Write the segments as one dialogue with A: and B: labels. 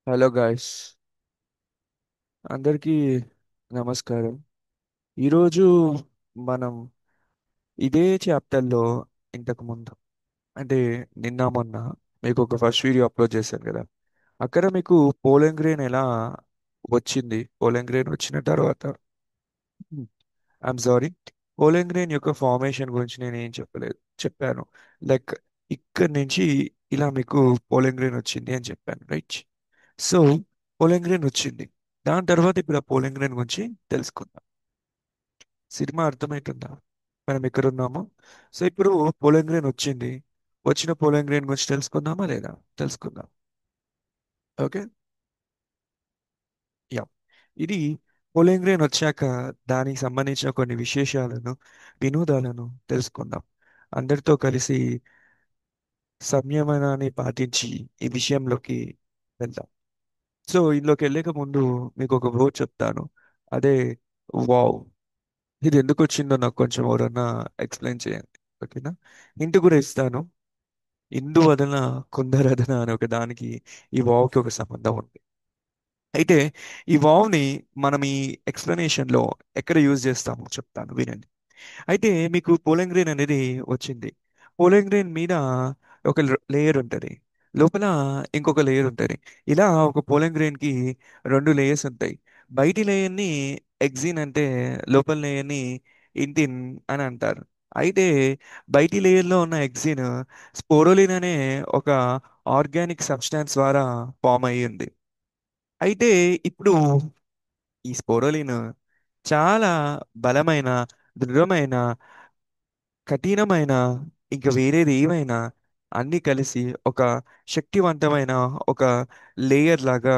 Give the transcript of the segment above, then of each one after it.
A: Hello guys, అందరికీ నమస్కారం. ఈరోజు మనం ఇదే చాప్టర్లో ఇంతకు ముందు అంటే నిన్న మొన్న మీకు ఒక ఫస్ట్ వీడియో అప్లోడ్ చేశాను కదా. అక్కడ మీకు పోలెంగ్ గ్రెయిన్ ఎలా వచ్చింది, పోలెంగ్ గ్రెయిన్ వచ్చిన తర్వాత ఐఎమ్ సారీ, పోలెంగ్ గ్రెయిన్ యొక్క ఫార్మేషన్ గురించి నేను ఏం చెప్పలేదు, చెప్పాను. లైక్ ఇక్కడ నుంచి ఇలా మీకు పోలెంగ్ గ్రెయిన్ వచ్చింది అని చెప్పాను, రైట్? సో పోలెంగ్ గ్రెయిన్ వచ్చింది. దాని తర్వాత ఇప్పుడు ఆ పోలెంగ్ గ్రెయిన్ గురించి తెలుసుకుందాం. సినిమా అర్థమవుతుందా మనం ఎక్కడ ఉన్నామో? సో ఇప్పుడు పోలెంగ్ గ్రెయిన్ వచ్చింది. వచ్చిన పోలెంగ్ గ్రెయిన్ గురించి తెలుసుకుందామా లేదా? తెలుసుకుందాం. ఓకే. యా. ఇది పోలెంగ్ గ్రెయిన్ వచ్చాక దానికి సంబంధించిన కొన్ని విశేషాలను, వినోదాలను తెలుసుకుందాం. అందరితో కలిసి సంయమనాన్ని పాటించి ఈ విషయంలోకి వెళ్దాం. సో ఇందులోకి వెళ్ళక ముందు మీకు ఒక వర్డ్ చెప్తాను. అదే వావ్. ఇది ఎందుకు వచ్చిందో నాకు కొంచెం ఎవరన్నా ఎక్స్ప్లెయిన్ చేయండి. ఓకేనా? హింట్ కూడా ఇస్తాను. ఇందువదన కుందరదన అనే ఒక దానికి ఈ వావ్కి ఒక సంబంధం ఉంది. అయితే ఈ వావ్ని మనం ఈ ఎక్స్ప్లెనేషన్లో ఎక్కడ యూజ్ చేస్తామో చెప్తాను, వినండి. అయితే మీకు పోలెంగ్ గ్రెయిన్ అనేది వచ్చింది. పోలెంగ్ గ్రెయిన్ మీద ఒక లేయర్ ఉంటుంది, లోపల ఇంకొక లేయర్ ఉంటుంది. ఇలా ఒక పోలెంగ్ గ్రెయిన్కి రెండు లేయర్స్ ఉంటాయి. బయటి లేయర్ని ఎగ్జిన్ అంటే, లోపల లేయర్ని ఇంటిన్ అని అంటారు. అయితే బయటి లేయర్లో ఉన్న ఎగ్జిన్ స్పోరోలిన్ అనే ఒక ఆర్గానిక్ సబ్స్టాన్స్ ద్వారా ఫామ్ అయ్యింది. అయితే ఇప్పుడు ఈ స్పోరోలిన్ చాలా బలమైన, దృఢమైన, కఠినమైన, ఇంకా వేరేది ఏమైనా అన్నీ కలిసి ఒక శక్తివంతమైన ఒక లేయర్ లాగా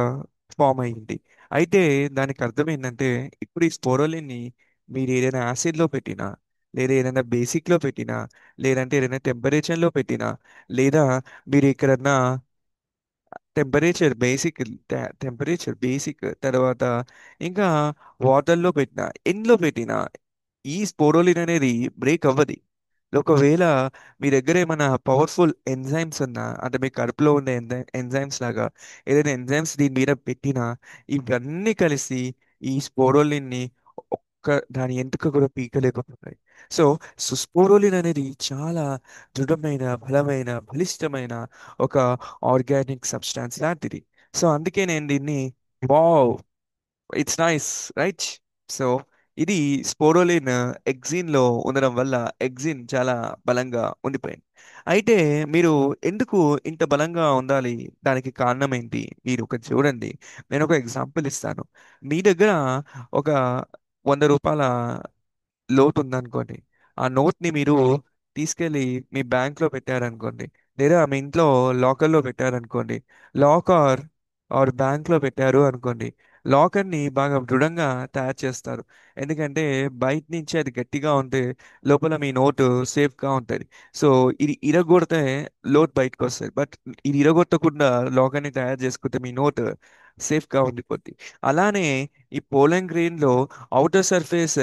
A: ఫామ్ అయ్యింది. అయితే దానికి అర్థం ఏంటంటే, ఇప్పుడు ఈ స్పోరోలిన్ని మీరు ఏదైనా యాసిడ్లో పెట్టినా, లేదా ఏదైనా బేసిక్లో పెట్టినా, లేదంటే ఏదైనా టెంపరేచర్లో పెట్టినా, లేదా మీరు ఎక్కడన్నా టెంపరేచర్ బేసిక్ తర్వాత ఇంకా వాటర్లో పెట్టినా, ఎండ్లో పెట్టినా ఈ స్పోరోలిన్ అనేది బ్రేక్ అవ్వదు. ఒకవేళ మీ దగ్గర ఏమైనా పవర్ఫుల్ ఎంజైమ్స్ ఉన్నా, అంటే మీ కడుపులో ఉండే ఎంజైమ్స్ లాగా ఏదైనా ఎంజైమ్స్ దీని మీద పెట్టినా, ఇవన్నీ కలిసి ఈ స్పోరోలిన్ని ఒక్క దాని ఎంటుక కూడా పీకలేకపోతాయి. సో స్పోరోలిన్ అనేది చాలా దృఢమైన, బలమైన, బలిష్టమైన ఒక ఆర్గానిక్ సబ్స్టాన్స్ లాంటిది. సో అందుకే నేను దీన్ని wow, it's nice, right? So ఇది స్పోరోలిన్ ఎగ్జిన్ లో ఉండడం వల్ల ఎగ్జిన్ చాలా బలంగా ఉండిపోయింది. అయితే మీరు ఎందుకు ఇంత బలంగా ఉండాలి, దానికి కారణం ఏంటి? మీరు ఒక చూడండి. నేను ఒక ఎగ్జాంపుల్ ఇస్తాను. మీ దగ్గర ఒక 100 రూపాయల లోటు ఉందనుకోండి. ఆ నోట్ని మీరు తీసుకెళ్ళి మీ బ్యాంక్లో పెట్టారనుకోండి, లేదా మీ ఇంట్లో లాకర్లో పెట్టారనుకోండి. లాకర్ బ్యాంక్లో పెట్టారు అనుకోండి. లాకర్ని బాగా దృఢంగా తయారు చేస్తారు. ఎందుకంటే బయట నుంచి అది గట్టిగా ఉంటే లోపల మీ నోటు సేఫ్గా ఉంటుంది. సో ఇది ఇరగొడితే లోటు బయటకు వస్తుంది. బట్ ఇది ఇరగొట్టకుండా లాకర్ని తయారు చేసుకుంటే మీ నోటు సేఫ్గా ఉండిపోద్ది. అలానే ఈ పోలెంగ్ గ్రెయిన్లో అవుటర్ సర్ఫేస్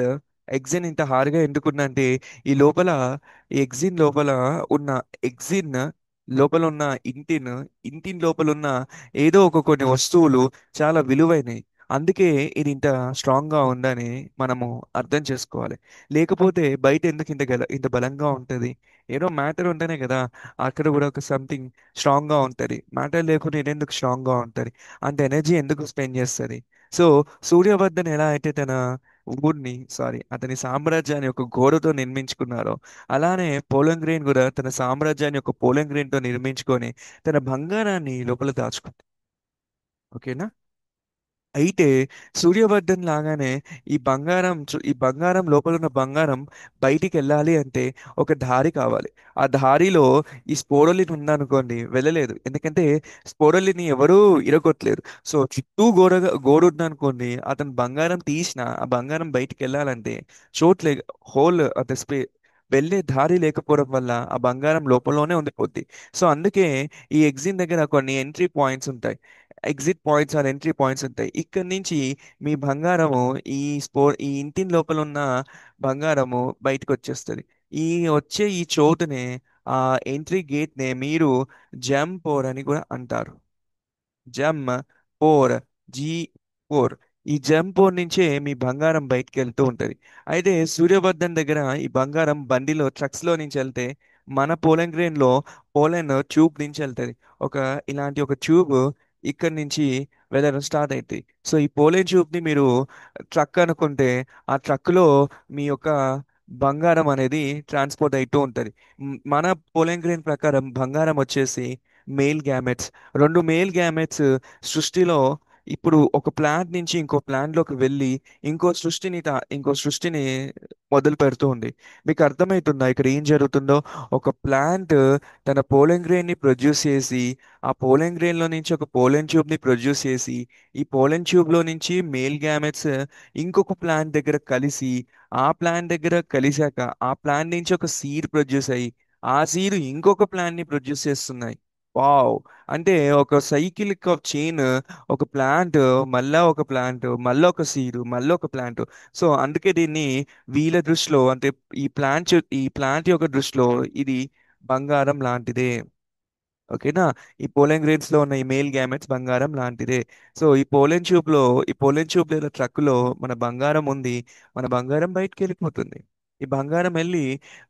A: ఎగ్జిన్ ఇంత హార్డ్గా ఎందుకుందంటే, ఈ లోపల ఈ ఎగ్జిన్ లోపల ఉన్న ఎగ్జిన్ లోపల ఉన్న ఇంటిన్ ఇంటిన్ లోపల ఉన్న ఏదో ఒక కొన్ని వస్తువులు చాలా విలువైనవి. అందుకే ఇది ఇంత స్ట్రాంగ్గా ఉందని మనము అర్థం చేసుకోవాలి. లేకపోతే బయట ఎందుకు ఇంత బలంగా ఉంటుంది? ఏదో మ్యాటర్ ఉంటేనే కదా అక్కడ కూడా ఒక సంథింగ్ స్ట్రాంగ్గా ఉంటుంది. మ్యాటర్ లేకుండా ఇది ఎందుకు స్ట్రాంగ్గా ఉంటుంది? అంత ఎనర్జీ ఎందుకు స్పెండ్ చేస్తుంది? సో సూర్యవర్ధన్ ఎలా అయితే తన అతని సామ్రాజ్యాన్ని ఒక గోడతో నిర్మించుకున్నారో, అలానే పోలెంగ్ గ్రెయిన్ కూడా తన సామ్రాజ్యాన్ని ఒక పోలెంగ్ గ్రెయిన్ తో నిర్మించుకొని తన బంగారాన్ని లోపల దాచుకుంది. ఓకేనా? అయితే సూర్యవర్ధన్ లాగానే ఈ బంగారం లోపల ఉన్న బంగారం బయటికి వెళ్ళాలి అంటే ఒక దారి కావాలి. ఆ దారిలో ఈ స్పోరోలిన్ ఉందనుకోండి, వెళ్ళలేదు. ఎందుకంటే స్పోరోలిన్ ఎవరూ ఇరగొట్టలేరు. సో చుట్టూ గోడ ఉందనుకోండి, అతను బంగారం తీసిన ఆ బంగారం బయటికి వెళ్ళాలంటే చోట్లే హోల్ అంటే వెళ్ళే దారి లేకపోవడం వల్ల ఆ బంగారం లోపలనే ఉండిపోద్ది. సో అందుకే ఈ ఎగ్జిట్ దగ్గర కొన్ని ఎంట్రీ పాయింట్స్ ఉంటాయి, exit points or entry points ఉంటాయి. ఇక్కడ నుంచి మీ బంగారము ఈ ఇంటిని లోపల ఉన్న బంగారము బయటకు వచ్చేస్తుంది. ఈ చోటునే, ఆ ఎంట్రీ గేట్ నే మీరు జమ్ పోర్ అని కూడా అంటారు. జమ్ ఫోర్, జీ ఫోర్. ఈ జమ్ ఫోర్ నుంచే మీ బంగారం బయటికి వెళ్తూ ఉంటది. అయితే సూర్యవర్ధన్ దగ్గర ఈ బంగారం బండిలో ట్రక్స్ లో నుంచి వెళ్తే, మన పోలెన్ గ్రెయిన్ లో పోలెన్ ట్యూబ్ నుంచి వెళ్తది. ఒక ఇలాంటి ఒక ట్యూబ్ ఇక్కడ నుంచి వెళ్ళడం స్టార్ట్ అవుతుంది. సో ఈ పోలెన్ ట్యూబ్ ని మీరు ట్రక్ అనుకుంటే, ఆ ట్రక్ లో మీ యొక్క బంగారం అనేది ట్రాన్స్పోర్ట్ అవుతూ ఉంటది. మన పోలెన్ గ్రెయిన్ ప్రకారం బంగారం వచ్చేసి మేల్ గ్యామెట్స్. రెండు మేల్ గ్యామెట్స్ సృష్టిలో ఇప్పుడు ఒక ప్లాంట్ నుంచి ఇంకో ప్లాంట్ లోకి వెళ్ళి ఇంకో సృష్టిని మొదలు పెడుతూ ఉంది. మీకు అర్థమవుతుందా ఇక్కడ ఏం జరుగుతుందో? ఒక ప్లాంట్ తన పోలెన్ గ్రెయిన్ ని ప్రొడ్యూస్ చేసి, ఆ పోలెన్ గ్రెయిన్ లో నుంచి ఒక పోలెన్ ట్యూబ్ ని ప్రొడ్యూస్ చేసి, ఈ పోలెన్ ట్యూబ్ లో నుంచి మేల్ గ్యామెట్స్ ఇంకొక ప్లాంట్ దగ్గర కలిసి, ఆ ప్లాంట్ దగ్గర కలిశాక ఆ ప్లాంట్ నుంచి ఒక సీడ్ ప్రొడ్యూస్ అయ్యి, ఆ సీడ్ ఇంకొక ప్లాంట్ ని ప్రొడ్యూస్ చేస్తున్నాయి. వావ్! అంటే ఒక సైకిల్ ఆఫ్ చైన్. ఒక ప్లాంట్, మళ్ళా ఒక ప్లాంట్, మళ్ళా ఒక సీడ్, మళ్ళీ ఒక ప్లాంట్. సో అందుకే దీన్ని వీళ్ళ దృష్టిలో అంటే ఈ ప్లాంట్ యొక్క దృష్టిలో ఇది బంగారం లాంటిదే. ఓకేనా? ఈ పోలెన్ గ్రెయిన్స్ లో ఉన్న ఈ మేల్ గ్యామెట్స్ బంగారం లాంటిదే. సో ఈ పోలెన్ ట్యూబ్ లేదా ట్రక్ లో మన బంగారం ఉంది. మన బంగారం బయటకు వెళ్ళిపోతుంది. ఈ బంగారం వెళ్ళి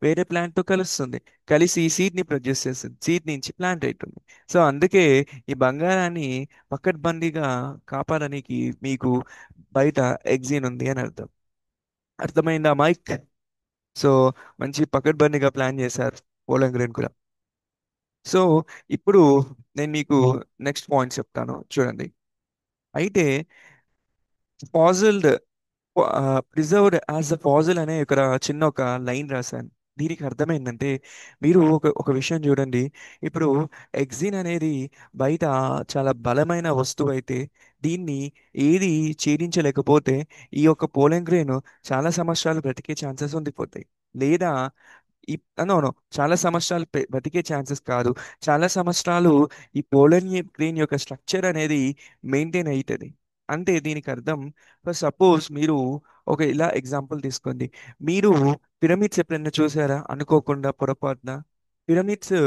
A: వేరే ప్లాంట్ తో కలుస్తుంది. కలిసి సీడ్ ని ప్రొడ్యూస్ చేస్తుంది. సీడ్ నుంచి ప్లాంట్ అవుతుంది. సో అందుకే ఈ బంగారాన్ని పకడ్బందీగా కాపాడడానికి మీకు బయట ఎగ్జిన్ ఉంది అని అర్థం. అర్థమైందా మైక్? సో మంచి పకడ్బందీగా ప్లాన్ చేశారు పోలెన్ గ్రెయిన్ కూడా. సో ఇప్పుడు నేను మీకు నెక్స్ట్ పాయింట్ చెప్తాను చూడండి. అయితే ఫాజిల్డ్ ప్రిజర్వ్డ్ యాజ్ అ ఫాజిల్ అనే ఇక్కడ చిన్న ఒక లైన్ రాశాను. దీనికి అర్థం ఏంటంటే, మీరు ఒక విషయం చూడండి. ఇప్పుడు ఎగ్జిన్ అనేది బయట చాలా బలమైన వస్తువు అయితే, దీన్ని ఏది ఛేదించలేకపోతే ఈ యొక్క పోలెన్ గ్రెయిన్ చాలా సంవత్సరాలు బ్రతికే ఛాన్సెస్ ఉండిపోతాయి. లేదా ఈ నో చాలా సంవత్సరాలు బతికే ఛాన్సెస్ కాదు, చాలా సంవత్సరాలు ఈ పోలన్ గ్రెయిన్ యొక్క స్ట్రక్చర్ అనేది మెయింటైన్ అవుతుంది. అంటే దీనికి అర్థం, సపోజ్ మీరు ఒక ఇలా ఎగ్జాంపుల్ తీసుకోండి. మీరు పిరమిడ్స్ ఎప్పుడైనా చూసారా అనుకోకుండా పొరపాటున? పిరమిడ్స్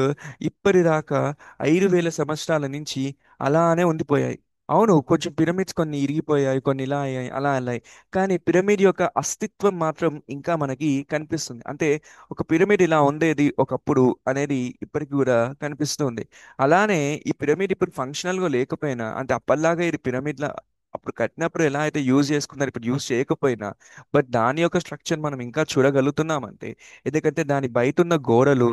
A: ఇప్పటిదాకా 5,000 సంవత్సరాల నుంచి అలానే ఉండిపోయాయి. అవును, కొంచెం పిరమిడ్స్ కొన్ని ఇరిగిపోయాయి, కొన్ని ఇలా అయ్యాయి, అలా అయ్యాయి. కానీ పిరమిడ్ యొక్క అస్తిత్వం మాత్రం ఇంకా మనకి కనిపిస్తుంది. అంటే ఒక పిరమిడ్ ఇలా ఉండేది ఒకప్పుడు అనేది ఇప్పటికి కూడా కనిపిస్తుంది. అలానే ఈ పిరమిడ్ ఇప్పుడు ఫంక్షనల్గా లేకపోయినా, అంటే అప్పటిలాగా ఇది పిరమిడ్ల అప్పుడు కట్టినప్పుడు ఎలా అయితే యూజ్ చేసుకున్నారు ఇప్పుడు యూజ్ చేయకపోయినా, బట్ దాని యొక్క స్ట్రక్చర్ మనం ఇంకా చూడగలుగుతున్నామంటే, ఎందుకంటే దాని బయట ఉన్న గోడలు,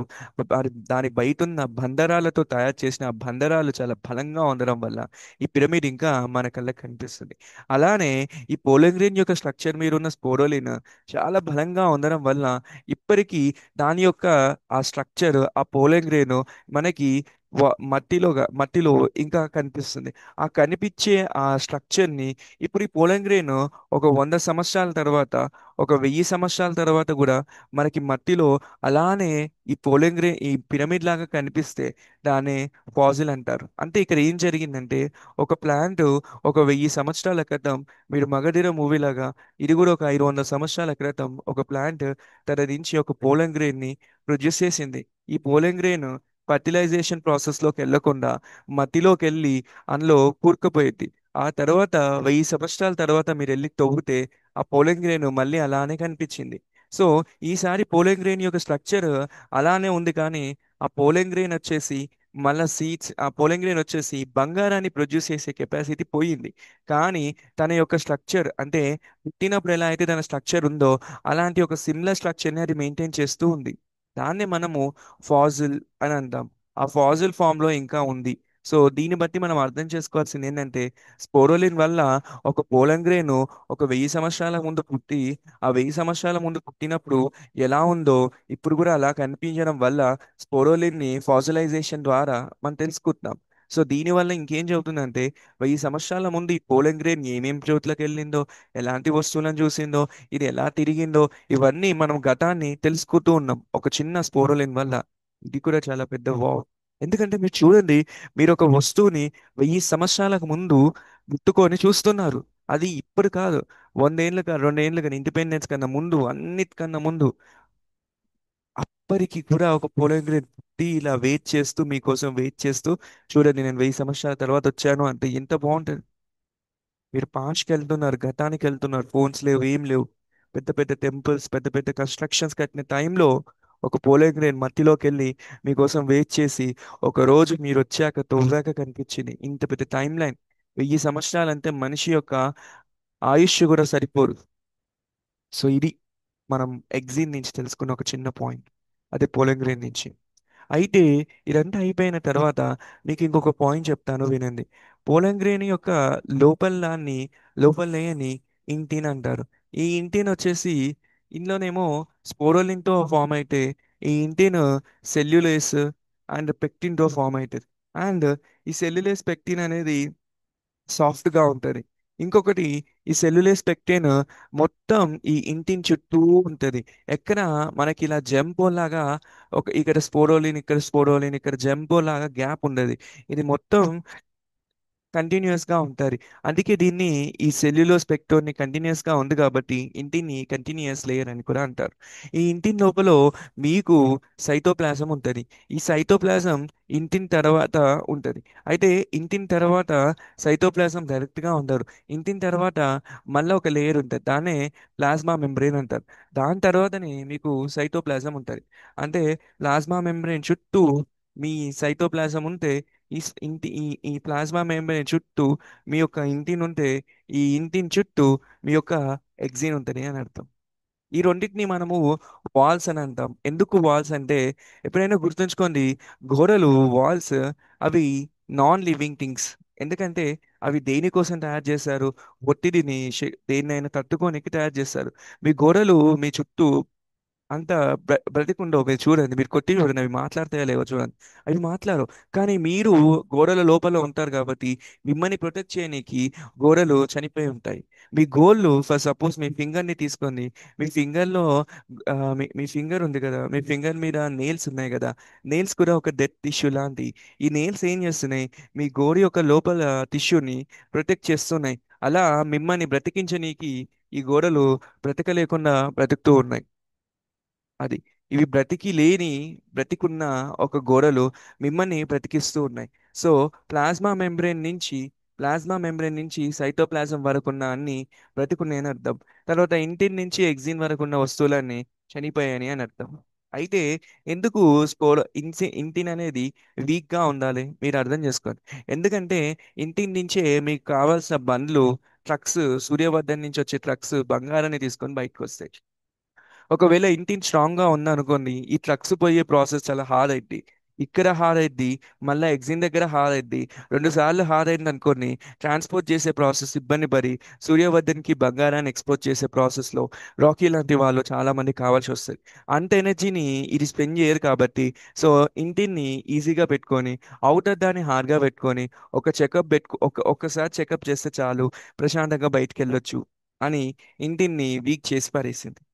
A: దాని బయట ఉన్న బండరాలతో తయారు చేసిన ఆ బండరాలు చాలా బలంగా ఉండడం వల్ల ఈ పిరమిడ్ ఇంకా మన కళ్ళకి కనిపిస్తుంది. అలానే ఈ పోలంగ్రీన్ యొక్క స్ట్రక్చర్ మీరున్న స్పోరోలిన్ చాలా బలంగా ఉండడం వల్ల ఇప్పటికీ దాని యొక్క ఆ స్ట్రక్చర్, ఆ పోలంగ్రేన్ మనకి మట్టిలో ఇంకా కనిపిస్తుంది. ఆ కనిపించే ఆ స్ట్రక్చర్ ని ఇప్పుడు ఈ పోలంగ్రేన్ ఒక 100 సంవత్సరాల తర్వాత, ఒక 1000 సంవత్సరాల తర్వాత కూడా మనకి మట్టిలో అలానే ఈ పిరమిడ్ లాగా కనిపిస్తే దాన్ని ఫాజిల్ అంటారు. అంటే ఇక్కడ ఏం జరిగిందంటే, ఒక ప్లాంట్ ఒక 1000 సంవత్సరాల క్రితం, మీరు మగధీర మూవీ లాగా ఇది కూడా ఒక 500 సంవత్సరాల క్రితం ఒక ప్లాంట్ తన నుంచి ఒక పోలన్ గ్రెయిన్ ని ప్రొడ్యూస్ చేసింది. ఈ పోలన్ గ్రెయిన్ ఫర్టిలైజేషన్ ప్రాసెస్ లోకి వెళ్లకుండా మట్టిలోకి వెళ్ళి అందులో కూరుకుపోయింది. ఆ తర్వాత 1000 సంవత్సరాల తర్వాత మీరు వెళ్ళి తవ్వితే ఆ పోలన్ గ్రెయిన్ మళ్ళీ అలానే కనిపించింది. సో ఈసారి పోలన్ గ్రెయిన్ యొక్క స్ట్రక్చర్ అలానే ఉంది, కానీ ఆ పోలన్ గ్రెయిన్ వచ్చేసి మళ్ళా ఆ పోలన్ గ్రెయిన్ వచ్చేసి బంగారాన్ని ప్రొడ్యూస్ చేసే కెపాసిటీ పోయింది. కానీ తన యొక్క స్ట్రక్చర్ అంటే పుట్టినప్పుడు ఎలా అయితే తన స్ట్రక్చర్ ఉందో అలాంటి ఒక సిమిలర్ స్ట్రక్చర్ని అది మెయింటైన్ చేస్తూ ఉంది. దాన్నే మనము ఫాజిల్ అని అంటాం. ఆ ఫాజిల్ ఫామ్ లో ఇంకా ఉంది. సో దీన్ని బట్టి మనం అర్థం చేసుకోవాల్సింది ఏంటంటే, స్పోరోలిన్ వల్ల ఒక పోలన్ గ్రెయిన్ ఒక 1000 సంవత్సరాల ముందు పుట్టి, ఆ 1000 సంవత్సరాల ముందు పుట్టినప్పుడు ఎలా ఉందో ఇప్పుడు కూడా అలా కనిపించడం వల్ల స్పోరోలిన్ ని ఫాజిలైజేషన్ ద్వారా మనం తెలుసుకుంటున్నాం. సో దీని వల్ల ఇంకేం చెబుతుందంటే, 1000 సంవత్సరాల ముందు ఈ పోలన్ గ్రెయిన్ ఏమేం చోట్లకి వెళ్ళిందో, ఎలాంటి వస్తువులను చూసిందో, ఇది ఎలా తిరిగిందో, ఇవన్నీ మనం గతాన్ని తెలుసుకుంటూ ఉన్నాం ఒక చిన్న స్పోరోలిన్ వల్ల. ఇది కూడా చాలా పెద్ద వావ్. ఎందుకంటే మీరు చూడండి, మీరు ఒక వస్తువుని 1000 సంవత్సరాలకు ముందు ముట్టుకొని చూస్తున్నారు. అది ఇప్పుడు కాదు, 100 ఏళ్ళుగా 2 ఏళ్ళుగా ఇండిపెండెన్స్ కన్నా ముందు, అన్నిటికన్నా ముందు. అప్పటికి కూడా ఒక పోలోగ్రేన్ పుట్టి ఇలా వెయిట్ చేస్తూ మీకోసం వెయిట్ చేస్తూ, చూడండి నేను 1000 సంవత్సరాల తర్వాత వచ్చాను అంటే ఎంత బాగుంటుంది. మీరు పాస్ట్కి వెళ్తున్నారు, గతానికి వెళ్తున్నారు, ఫోన్స్ లేవు, ఏం లేవు. పెద్ద పెద్ద టెంపుల్స్, పెద్ద పెద్ద కన్స్ట్రక్షన్స్ కట్టిన టైంలో ఒక పోలేగ్రేన్ మట్టిలోకి వెళ్ళి మీకోసం వెయిట్ చేసి ఒక రోజు మీరు వచ్చాక తవ్వాక కనిపించింది. ఇంత పెద్ద టైం లైన్. 1000 సంవత్సరాలంటే మనిషి యొక్క ఆయుష్ కూడా సరిపోదు. సో ఇది మనం ఎగ్జిన్ నుంచి తెలుసుకున్న ఒక చిన్న పాయింట్, అదే పోలంగ్రేన్ నుంచి. అయితే ఇదంతా అయిపోయిన తర్వాత మీకు ఇంకొక పాయింట్ చెప్తాను వినండి. పోలంగ్రేన్ యొక్క లోపల దాన్ని, లోపల లేయని ఇంటిన్ అంటారు. ఈ ఇంటిన్ వచ్చేసి, ఇందులోనేమో స్పోరోలిన్తో ఫామ్ అయితే ఈ ఇంటిన్ సెల్యులేస్ అండ్ పెక్టిన్తో ఫామ్ అవుతుంది. అండ్ ఈ సెల్యులేస్ పెక్టిన్ అనేది సాఫ్ట్గా ఉంటుంది. ఇంకొకటి, ఈ సెల్యులేస్ పెక్టిన్ మొత్తం ఈ ఇంటిన్ చుట్టూ ఉంటుంది. ఎక్కడ మనకి ఇలా జంబో లాగా, ఒక ఇక్కడ స్పోరోలిన్, ఇక్కడ స్పోరోలిన్, ఇక్కడ జంబో లాగా గ్యాప్ ఉండదు. ఇది మొత్తం కంటిన్యూస్ గా ఉంటారు. అందుకే దీన్ని, ఈ సెల్యులోస్ పెక్టోర్ని కంటిన్యూస్ గా ఉంది కాబట్టి ఇంటిని కంటిన్యూస్ లేయర్ అని కూడా అంటారు. ఈ ఇంటిన్ లోపల మీకు సైటోప్లాజం ఉంటుంది. ఈ సైటోప్లాజం ఇంటిన్ తర్వాత ఉంటుంది. అయితే ఇంటిన్ తర్వాత సైటోప్లాజం డైరెక్ట్ గా ఉండరు. ఇంటిన్ తర్వాత మళ్ళీ ఒక లేయర్ ఉంటుంది, దాన్నే ప్లాస్మా మెంబ్రేన్ అంటారు. దాని తర్వాతనే మీకు సైటోప్లాజం ఉంటుంది. అంటే ప్లాస్మా మెంబ్రేన్ చుట్టూ మీ సైటోప్లాజం ఉంటే, ఈ స్- ఇంటి ఈ ఈ ప్లాస్మా మెంబ్రేన్ చుట్టూ మీ యొక్క ఇంటిన్ ఉంటే, ఈ ఇంటిన్ చుట్టూ మీ యొక్క ఎగ్జిన్ ఉంటుంది అని అర్థం. ఈ రెండింటిని మనము వాల్స్ అని అంటాం. ఎందుకు వాల్స్ అంటే, ఎప్పుడైనా గుర్తుంచుకోండి, గోడలు, వాల్స్, అవి నాన్ లివింగ్ థింగ్స్. ఎందుకంటే అవి దేనికోసం తయారు చేశారు? ఒత్తిడిని, దేన్నైనా తట్టుకోనికి తయారు చేస్తారు. మీ గోడలు మీ చుట్టూ అంత బ్రతికుండవు. మీరు చూడండి, మీరు కొట్టి చూడండి, అవి మాట్లాడతాయో లేవో చూడండి. అవి మాట్లాడవు. కానీ మీరు గోడల లోపల ఉంటారు కాబట్టి మిమ్మల్ని ప్రొటెక్ట్ చేయడానికి గోడలు చనిపోయి ఉంటాయి. మీ గోళ్ళు, ఫర్ సపోజ్ మీ ఫింగర్ని తీసుకొని, మీ ఫింగర్లో మీ ఫింగర్ ఉంది కదా, మీ ఫింగర్ మీద నెయిల్స్ ఉన్నాయి కదా, నెయిల్స్ కూడా ఒక డెడ్ టిష్యూ లాంటి. ఈ నెయిల్స్ ఏం చేస్తున్నాయి? మీ గోడి యొక్క లోపల టిష్యూని ప్రొటెక్ట్ చేస్తున్నాయి. అలా మిమ్మల్ని బ్రతికించనీకి ఈ గోడలు బ్రతకలేకుండా బ్రతుకుతూ ఉన్నాయి. అది, ఇవి బ్రతికి లేని, బ్రతికున్న ఒక గోడలు మిమ్మల్ని బ్రతికిస్తూ ఉన్నాయి. సో ప్లాస్మా మెంబ్రేన్ నుంచి ప్లాస్మా మెంబ్రేన్ నుంచి సైటోప్లాజం వరకు ఉన్న అన్ని బ్రతికున్నాయని అర్థం. తర్వాత ఇంటిన్ నుంచి ఎగ్జిన్ వరకు ఉన్న వస్తువులన్నీ చనిపోయాయని అని అర్థం. అయితే ఎందుకు ఇంటిన్ అనేది వీక్ గా ఉండాలి మీరు అర్థం చేసుకోండి. ఎందుకంటే ఇంటిన్ నుంచే మీకు కావాల్సిన బండ్లు, ట్రక్స్, సూర్యవర్ధన్ నుంచి వచ్చే ట్రక్స్ బంగారాన్ని తీసుకొని బయటకు వస్తాయి. ఒకవేళ ఇంటిని స్ట్రాంగ్ గా ఉందనుకోండి, ఈ ట్రక్స్ పోయే ప్రాసెస్ చాలా హార్డ్ అయింది. ఇక్కడ హార్డ్ అయింది, మళ్ళీ ఎగ్జిన్ దగ్గర హార్డ్ అయింది. 2 సార్లు హార్డ్ అయింది అనుకోండి, ట్రాన్స్పోర్ట్ చేసే ప్రాసెస్ ఇబ్బంది పడి సూర్యవర్ధన్కి బంగారాన్ని ఎక్స్పోర్ట్ చేసే ప్రాసెస్లో రాకీ లాంటి వాళ్ళు చాలా మంది కావాల్సి వస్తుంది. అంత ఎనర్జీని ఇది స్పెండ్ చేయరు కాబట్టి, సో ఇంటిని ఈజీగా పెట్టుకొని, అవుటర్ దాన్ని హార్డ్గా పెట్టుకొని, ఒక చెకప్ ఒక్కసారి చెకప్ చేస్తే చాలు, ప్రశాంతంగా బయటికి వెళ్ళొచ్చు అని ఇంటిని వీక్ చేసి పారేసింది.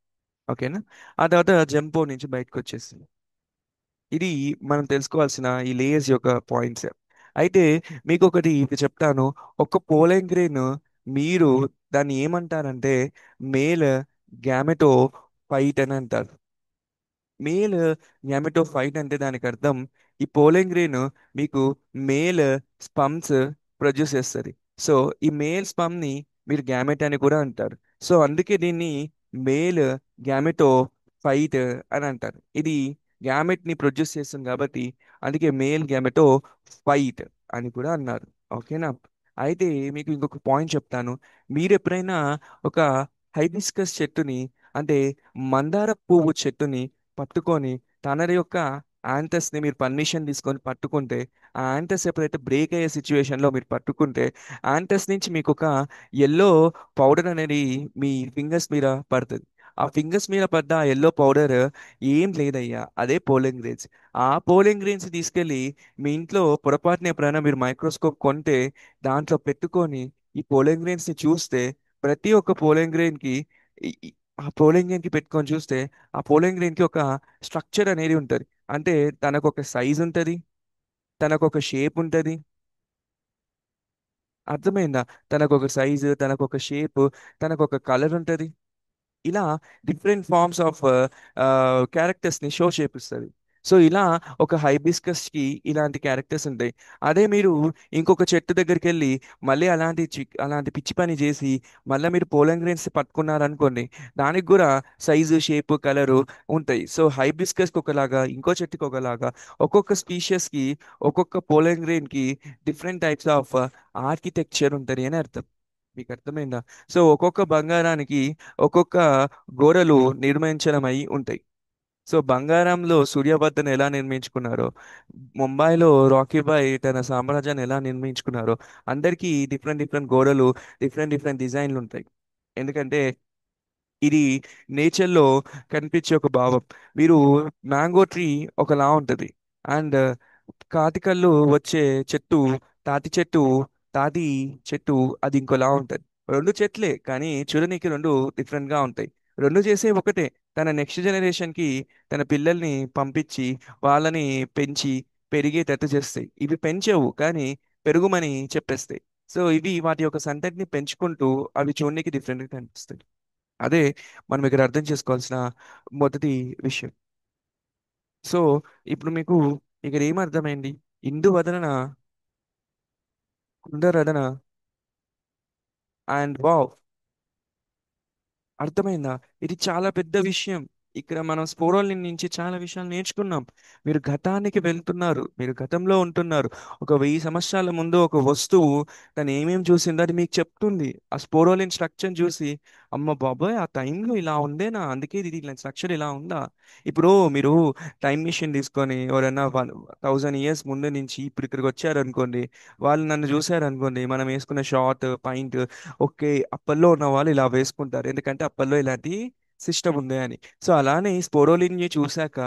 A: ఓకేనా? ఆ తర్వాత జంపో నుంచి బయటకు వచ్చేసింది. ఇది మనం తెలుసుకోవాల్సిన ఈ లేయర్స్ యొక్క పాయింట్స్. అయితే మీకు ఒకటి ఇది చెప్తాను. ఒక పోలెన్ గ్రెయిన్, మీరు దాన్ని ఏమంటారంటే మేల్ గ్యామెటో ఫైట్ అని అంటారు. మేల్ గ్యామెటోఫైట్ అంటే దానికి అర్థం, ఈ పోలెన్ గ్రెయిన్ మీకు మేల్ స్పమ్స్ ప్రొడ్యూస్ చేస్తుంది. సో ఈ మేల్ స్పమ్ ని మీరు గ్యామెట్ అని కూడా అంటారు. సో అందుకే దీన్ని మేల్ గ్యామెటో ఫైట్ అని అంటారు. ఇది గ్యామెట్ ని ప్రొడ్యూస్ చేస్తుంది కాబట్టి అందుకే మేల్ గ్యామెటో ఫైట్ అని కూడా అన్నారు. ఓకేనా? అయితే మీకు ఇంకొక పాయింట్ చెప్తాను. మీరు ఎప్పుడైనా ఒక హైబిస్కస్ చెట్టుని, అంటే మందార పువ్వు చెట్టుని పట్టుకొని, తన యొక్క యాంథస్ ని మీరు పర్మిషన్ తీసుకొని పట్టుకుంటే, ఆ యాంథస్ ఎప్పుడైతే బ్రేక్ అయ్యే సిచ్యువేషన్ లో మీరు పట్టుకుంటే, యాంథస్ నుంచి మీకు ఒక ఎల్లో పౌడర్ అనేది మీ ఫింగర్స్ మీద పడుతుంది. ఆ ఫింగర్స్ మీద పడ్డ ఆ ఎల్లో పౌడర్ ఏం లేదయ్యా, అదే పోలింగ్ గ్రెయిన్స్. ఆ పోలింగ్ గ్రెయిన్స్ తీసుకెళ్ళి మీ ఇంట్లో పొరపాటున ఎప్పుడైనా మీరు మైక్రోస్కోప్ కొంటే దాంట్లో పెట్టుకొని ఈ పోలింగ్ గ్రెయిన్స్ ని చూస్తే, ప్రతి ఒక్క పోలింగ్ గ్రెయిన్ కి ఈ- ఈ- ఆ పోలింగ్ గ్రెయిన్ కి పెట్టుకొని చూస్తే, ఆ పోలింగ్ గ్రెయిన్ కి ఒక స్ట్రక్చర్ అనేది ఉంటుంది. అంటే తనకు ఒక సైజ్ ఉంటుంది, తనకు ఒక షేప్ ఉంటుంది. అర్థమైందా? తనకు ఒక సైజు, తనకు ఒక షేప్, తనకు ఒక కలర్ ఉంటుంది. ఇలా డిఫరెంట్ ఫార్మ్స్ ఆఫ్ క్యారెక్టర్స్ ని షో చేపిస్తుంది. సో ఇలా ఒక హైబిస్కస్కి ఇలాంటి క్యారెక్టర్స్ ఉంటాయి. అదే మీరు ఇంకొక చెట్టు దగ్గరికి వెళ్ళి మళ్ళీ అలాంటి పిచ్చి పని చేసి మళ్ళీ మీరు పోలన్ గ్రెయిన్స్ పట్టుకున్నారనుకోండి, దానికి కూడా సైజు, షేప్, కలరు ఉంటాయి. సో హైబిస్కస్కి ఒకలాగా, ఇంకో చెట్టుకి ఒకలాగా, ఒక్కొక్క స్పీషియస్కి, ఒక్కొక్క పోలన్ గ్రెయిన్కి డిఫరెంట్ టైప్స్ ఆఫ్ ఆర్కిటెక్చర్ ఉంటుంది అని అర్థం. మీకు అర్థమైందా? సో ఒక్కొక్క బంగారానికి ఒక్కొక్క గోడలు నిర్మించడం అయి ఉంటాయి. సో బంగారంలో సూర్యవర్ధన్ ఎలా నిర్మించుకున్నారో, ముంబైలో రాకీ బాయ్ తన సామ్రాజ్యాన్ని ఎలా నిర్మించుకున్నారో, అందరికీ డిఫరెంట్ డిఫరెంట్ గోడలు, డిఫరెంట్ డిఫరెంట్ డిజైన్లు ఉంటాయి. ఎందుకంటే ఇది నేచర్లో కనిపించే ఒక భావం. మీరు మ్యాంగో ట్రీ ఒకలా ఉంటుంది, అండ్ కాతికల్లు వచ్చే చెట్టు, తాటి చెట్టు, తాటి చెట్టు అది ఇంకోలా ఉంటుంది. రెండు చెట్లే కానీ చూడనీకి రెండు different గా ఉంటాయి. రెండు చేసే ఒకటే, తన నెక్స్ట్ జనరేషన్కి తన పిల్లల్ని పంపించి వాళ్ళని పెంచి పెరిగేటట్టు చేస్తాయి. ఇవి పెంచవు కానీ పెరుగుమని చెప్పేస్తాయి. సో ఇవి వాటి యొక్క సంతతిని పెంచుకుంటూ అవి చూడనీకి డిఫరెంట్గా కనిపిస్తాయి. అదే మనం ఇక్కడ అర్థం చేసుకోవాల్సిన మొదటి విషయం. సో ఇప్పుడు మీకు ఇక్కడ ఏమర్థమైంది? ఇందు వదన కుందరదన అండ్ వావ్, అర్థమైందా? ఇది చాలా పెద్ద విషయం. ఇక్కడ మనం స్పోరోలిన్ నుంచి చాలా విషయాలు నేర్చుకున్నాం. మీరు గతానికి వెళ్తున్నారు, మీరు గతంలో ఉంటున్నారు. ఒక 1000 సంవత్సరాల ముందు ఒక వస్తువు తను ఏమేం చూసిందో అది మీకు చెప్తుంది. ఆ స్పోరోలిన్ స్ట్రక్చర్ చూసి, అమ్మ బాబోయ్ ఆ టైంలో ఇలా ఉండేనా, అందుకే ఇది ఇలా స్ట్రక్చర్ ఇలా ఉందా. ఇప్పుడు మీరు టైం మిషన్ తీసుకొని ఎవరైనా 1000 ఇయర్స్ ముందు నుంచి ఇప్పుడు ఇక్కడికి వచ్చారనుకోండి, వాళ్ళు నన్ను చూసారనుకోండి, మనం వేసుకున్న షార్ట్ పాయింట్, ఓకే అప్పల్లో ఉన్న వాళ్ళు ఇలా వేసుకుంటారు ఎందుకంటే అప్పల్లో ఇలాంటి సిస్టమ్ ఉంది అని. సో అలానే స్పోరోలిని చూశాక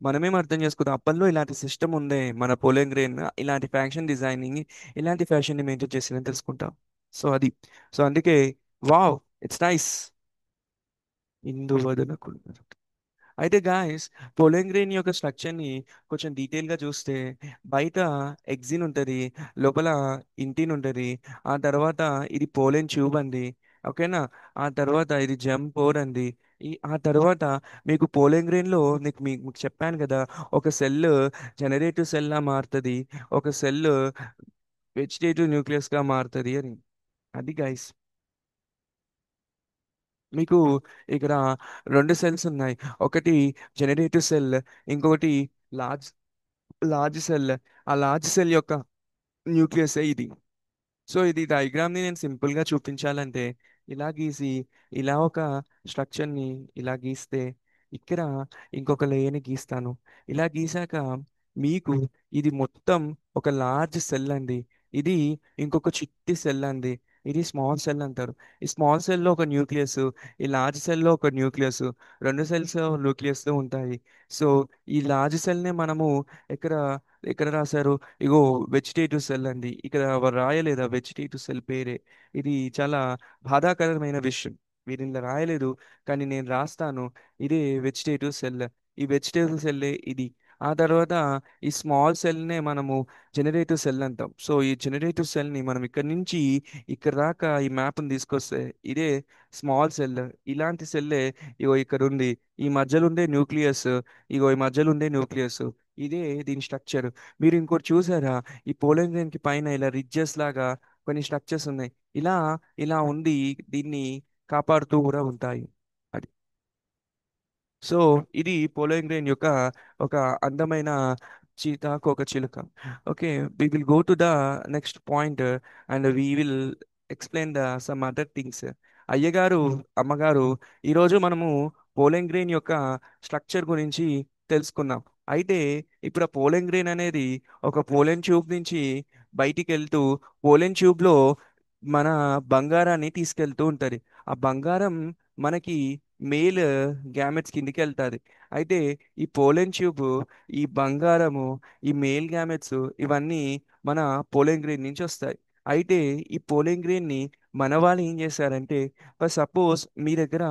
A: మనమేం అర్థం చేసుకుందాం, అప్పల్లో ఇలాంటి సిస్టమ్ ఉందే, మన పోలెంగ్రేన్ ఇలాంటి ఫ్యాషన్ డిజైనింగ్, ఇలాంటి ఫ్యాషన్ ని మెయింటైన్ చేసిందని తెలుసుకుంటాం. సో అది, సో అందుకే వావ్, ఇట్స్ నైస్. ఇందు వదనకున్నారు. అయితే గాయస్, పోలెంగ్రేన్ యొక్క స్ట్రక్చర్ని కొంచెం డీటెయిల్గా చూస్తే, బయట ఎగ్జిన్ ఉంటుంది, లోపల ఇంటిన్ ఉంటుంది, ఆ తర్వాత ఇది పోలెన్ ట్యూబ్ అండి, ఓకేనా. ఆ తర్వాత ఇది జమ్ పోర్ అండి. ఆ తర్వాత మీకు పోలెంగ్రేన్లో మీకు చెప్పాను కదా, ఒక సెల్ జనరేటివ్ సెల్లా మారుతుంది, ఒక సెల్ వెజిటేటివ్ న్యూక్లియస్గా మారుతుంది అని. అది గైస్, మీకు ఇక్కడ రెండు సెల్స్ ఉన్నాయి. ఒకటి జనరేటివ్ సెల్, ఇంకొకటి లార్జ్ లార్జ్ సెల్. ఆ లార్జ్ సెల్ యొక్క న్యూక్లియస్ ఇది. సో ఇది డయాగ్రామ్ని నేను సింపుల్గా చూపించాలంటే ఇలా గీసి, ఇలా ఒక స్ట్రక్చర్ని ఇలా గీస్తే, ఇక్కడ ఇంకొక లేయర్ని గీస్తాను. ఇలా గీసాక మీకు ఇది మొత్తం ఒక లార్జ్ సెల్ అండి. ఇది ఇంకొక చిట్టి సెల్ అండి. ఇది స్మాల్ సెల్ అంటారు. ఈ స్మాల్ సెల్లో ఒక న్యూక్లియస్, ఈ లార్జ్ సెల్లో ఒక న్యూక్లియస్, రెండు సెల్స్ న్యూక్లియస్ ఉంటాయి. సో ఈ లార్జ్ సెల్నే మనము ఎక్కడ ఎక్కడ రాశారు? ఇగో వెజిటేటివ్ సెల్ అండి. ఇక్కడ వారు రాయలేదా వెజిటేటివ్ సెల్ పేరే? ఇది చాలా బాధాకరమైన విషయం. వీరు ఇలా రాయలేదు కానీ నేను రాస్తాను. ఇదే వెజిటేటివ్ సెల్. ఈ వెజిటేటివ్ సెల్లే ఇది. ఆ తర్వాత ఈ స్మాల్ సెల్నే మనము జనరేటివ్ సెల్ అంటాం. సో ఈ జనరేటివ్ సెల్ని మనం ఇక్కడ నుంచి ఇక్కడ దాకా ఈ మ్యాప్ని తీసుకొస్తే ఇదే స్మాల్ సెల్. ఇలాంటి సెల్లే ఇగో ఇక్కడ ఉంది. ఈ మధ్యలో ఉండే న్యూక్లియస్, ఇగో ఈ మధ్యలో ఉండే న్యూక్లియస్, ఇదే దీని స్ట్రక్చర్. మీరు ఇంకోటి చూసారా? ఈ పోలెన్ గ్రెయిన్ కి పైన ఇలా రిడ్జెస్ లాగా కొన్ని స్ట్రక్చర్స్ ఉన్నాయి. ఇలా ఇలా ఉండి దీన్ని కాపాడుతూ కూడా ఉంటాయి. అది. సో ఇది పోలెన్ గ్రెయిన్ యొక్క ఒక అందమైన చీతాకు ఒక చిలుక. Okay, we will go to the next point and we will explain the some other things. అయ్యగారు, అమ్మగారు, ఈరోజు మనము పోలెన్ గ్రెయిన్ యొక్క స్ట్రక్చర్ గురించి తెలుసుకున్నాం. అయితే ఇప్పుడు ఆ పోలెన్ గ్రెయిన్ అనేది ఒక పోలెన్ ట్యూబ్ నుంచి బయటికి వెళ్తూ పోలెన్ ట్యూబ్లో మన బంగారాన్ని తీసుకెళ్తూ ఉంటుంది. ఆ బంగారం మనకి మేల్ గ్యామెట్స్ కిందికి వెళ్తుంది. అయితే ఈ పోలెన్ ట్యూబ్, ఈ బంగారము, ఈ మేల్ గ్యామెట్స్ ఇవన్నీ మన పోలెన్ గ్రెయిన్ నుంచి వస్తాయి. అయితే ఈ పోలెన్ గ్రెయిన్ని మన వాళ్ళు ఏం చేశారంటే, ఫర్ సపోజ్ మీ దగ్గర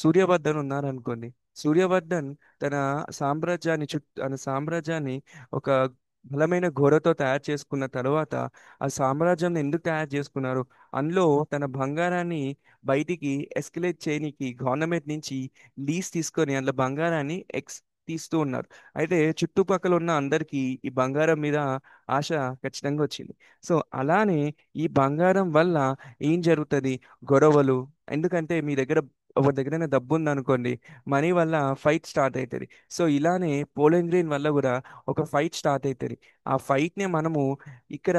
A: సూర్యవర్ధన్ ఉన్నారనుకోండి. సూర్యవర్ధన్ తన తన సామ్రాజ్యాన్ని ఒక బలమైన గోడతో తయారు చేసుకున్న తర్వాత, ఆ సామ్రాజ్యాన్ని ఎందుకు తయారు చేసుకున్నారు? అందులో తన బంగారాన్ని బయటికి ఎస్కలేట్ చేయనీకి గవర్నమెంట్ నుంచి లీజ్ తీసుకొని అందులో బంగారాన్ని తీస్తూ ఉన్నారు. అయితే చుట్టుపక్కల ఉన్న అందరికీ ఈ బంగారం మీద ఆశ ఖచ్చితంగా వచ్చింది. సో అలానే ఈ బంగారం వల్ల ఏం జరుగుతుంది? గొడవలు. ఎందుకంటే మీ దగ్గర ఒక దగ్గర డబ్బు ఉందనుకోండి, మనీ వల్ల ఫైట్ స్టార్ట్ అవుతుంది. సో ఇలానే పోలెన్ గ్రెయిన్ వల్ల కూడా ఒక ఫైట్ స్టార్ట్ అవుతుంది. ఆ ఫైట్నే మనము ఇక్కడ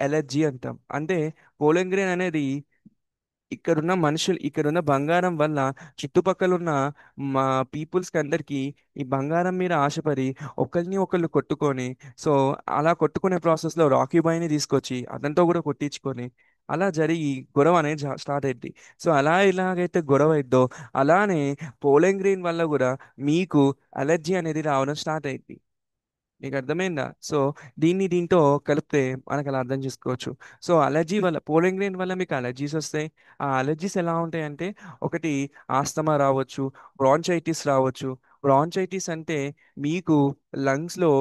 A: ఎలర్జీ అంటాం. అంటే పోలెన్ గ్రెయిన్ అనేది ఇక్కడున్న మనుషులు, ఇక్కడున్న బంగారం వల్ల చుట్టుపక్కల ఉన్న మా పీపుల్స్కి అందరికీ ఈ బంగారం మీద ఆశపడి ఒకరిని ఒకళ్ళు కొట్టుకొని, సో అలా కొట్టుకునే ప్రాసెస్లో రాకీ బాయ్ని తీసుకొచ్చి అతనితో కూడా కొట్టించుకొని అలా జరిగి గొడవ అనేది స్టార్ట్ అయింది. సో అలా ఎలాగైతే గొడవ అయిద్దో అలానే పోలింగ్ గ్రీన్ వల్ల కూడా మీకు అలర్జీ అనేది రావడం స్టార్ట్ అయింది. మీకు అర్థమైందా? సో దీంతో కలిపితే మనకు అలా అర్థం చేసుకోవచ్చు. సో అలర్జీ వల్ల, పోలింగ్ గ్రెయిన్ వల్ల మీకు అలర్జీస్ వస్తాయి. ఆ అలర్జీస్ ఎలా ఉంటాయంటే, ఒకటి ఆస్తమా రావచ్చు, బ్రాంచైటిస్ రావచ్చు. బ్రాంచైటిస్ అంటే మీకు లంగ్స్లో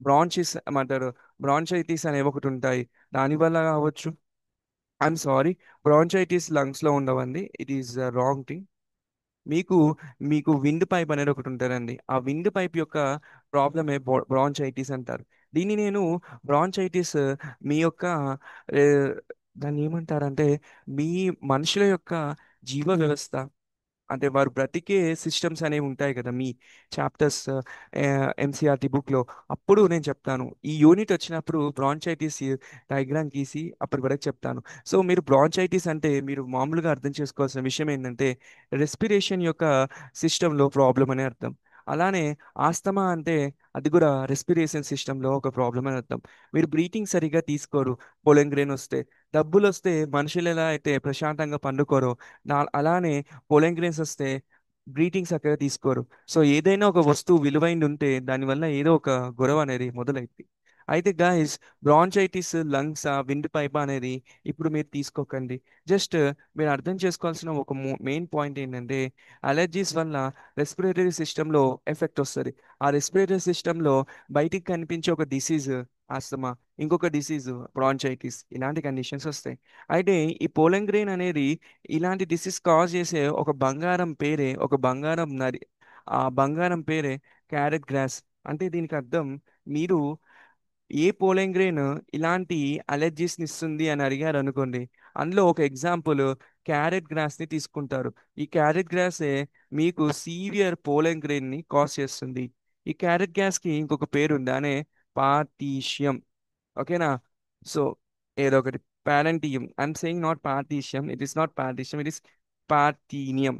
A: బ్రాంచిస్ ఏమంటారు, బ్రాంచైటిస్ అనేవి ఒకటి ఉంటాయి, దానివల్ల కావచ్చు. ఐఎమ్ సారీ, బ్రాంచైటిస్ లంగ్స్లో ఉండవండి, ఇట్ ఈస్ రాంగ్ థింగ్. మీకు మీకు విండ్ పైప్ అనేది ఒకటి ఉంటుందండి. ఆ విండ్ పైప్ యొక్క ప్రాబ్లమే బ్రాంచైటిస్ అంటారు. దీన్ని నేను బ్రాంచైటిస్ మీ యొక్క ఏ, దాన్ని ఏమంటారంటే మీ మనుషుల యొక్క జీవ వ్యవస్థ, అంటే వారు బ్రతికే సిస్టమ్స్ అనేవి ఉంటాయి కదా మీ చాప్టర్స్ ఎంసీఆర్టీ బుక్లో. అప్పుడు నేను చెప్తాను, ఈ యూనిట్ వచ్చినప్పుడు బ్రాంచైటిస్ డయాగ్రామ్ గీసి అప్పటి వరకు చెప్తాను. సో మీరు బ్రాంచైటిస్ అంటే మీరు మామూలుగా అర్థం చేసుకోవాల్సిన విషయం ఏంటంటే రెస్పిరేషన్ యొక్క సిస్టంలో ప్రాబ్లం అనే అర్థం. అలానే ఆస్తమా అంటే అది కూడా రెస్పిరేషన్ సిస్టంలో ఒక ప్రాబ్లం అని అర్థం. మీరు బ్రీతింగ్ సరిగా తీసుకోరు పొలెంగ్రేన్ వస్తే. డబ్బులు వస్తే మనుషులు ఎలా అయితే ప్రశాంతంగా పండుకోరో, అలానే పొలెంగ్రేన్స్ వస్తే బ్రీతింగ్ చక్కగా తీసుకోరు. సో ఏదైనా ఒక వస్తువు విలువైంది ఉంటే దానివల్ల ఏదో ఒక గొడవ అనేది మొదలైంది. అయితే గాయస్, బ్రాంచైటిస్ లంగ్స్ విండ్ పైప్ అనేది ఇప్పుడు మీరు తీసుకోకండి. జస్ట్ మీరు అర్థం చేసుకోవాల్సిన ఒక మెయిన్ పాయింట్ ఏంటంటే అలర్జీస్ వల్ల రెస్పిరేటరీ సిస్టంలో ఎఫెక్ట్ వస్తుంది. ఆ రెస్పిరేటరీ సిస్టంలో బయటికి కనిపించే ఒక డిసీజ్ ఆస్తమా, ఇంకొక డిసీజ్ బ్రాంచైటిస్, ఇలాంటి కండిషన్స్ వస్తాయి. అయితే ఈ పోలెన్ గ్రెయిన్ అనేది ఇలాంటి డిసీజ్ కాజ్ చేసే ఒక బంగారం పేరే, ఒక బంగారం నది. ఆ బంగారం పేరే క్యారెట్ గ్రాస్. అంటే దీనికి అర్థం, మీరు ఏ పోలెన్ గ్రెయిన్ ఇలాంటి అలర్జీస్ని ఇస్తుంది అని అడిగారు అనుకోండి, అందులో ఒక ఎగ్జాంపుల్ క్యారెట్ గ్రాస్ని తీసుకుంటారు. ఈ క్యారెట్ గ్రాసే మీకు సీవియర్ పోలెన్ గ్రెయిన్ని కాజ్ చేస్తుంది. ఈ క్యారెట్ గ్యాస్కి ఇంకొక పేరు ఉంది, అనే పార్టీషియం. ఓకేనా? సో ఏదో ఒకటి, పారెంటియం. ఐఎమ్ సేయింగ్ నాట్ పార్టీషియం, ఇట్ ఈస్ నాట్ పార్టీషియం, ఇట్ ఈస్ పార్టీనియం.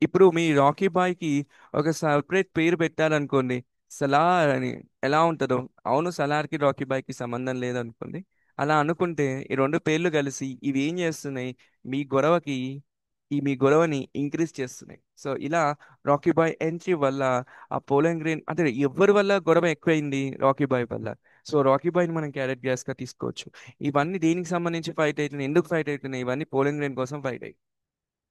A: ఇప్పుడు మీ రాకీ బాయ్కి ఒక సపరేట్ పేరు పెట్టారనుకోండి, సలార్ అని. ఎలా ఉంటుందో, అవును సలార్కి రాకీ బాయ్కి సంబంధం లేదనుకోండి. అలా అనుకుంటే ఈ రెండు పేర్లు కలిసి ఇవి ఏం చేస్తున్నాయి, మీ గొడవకి, మీ గొడవని ఇంక్రీజ్ చేస్తున్నాయి. సో ఇలా రాకీ బాయ్ ఎంట్రీ వల్ల ఆ పోలెండ్ గ్రీన్ అంటే ఎవరి వల్ల గొడవ ఎక్కువైంది? రాకీ బాయ్ వల్ల. సో రాకీ బాయ్ని మనం క్యారెట్ గ్యాస్గా తీసుకోవచ్చు. ఇవన్నీ దేనికి సంబంధించి ఫైట్ అవుతున్నాయి, ఎందుకు ఫైట్ అవుతున్నాయి? ఇవన్నీ పోలెండ్ గ్రీన్ కోసం ఫైట్ అయ్యి,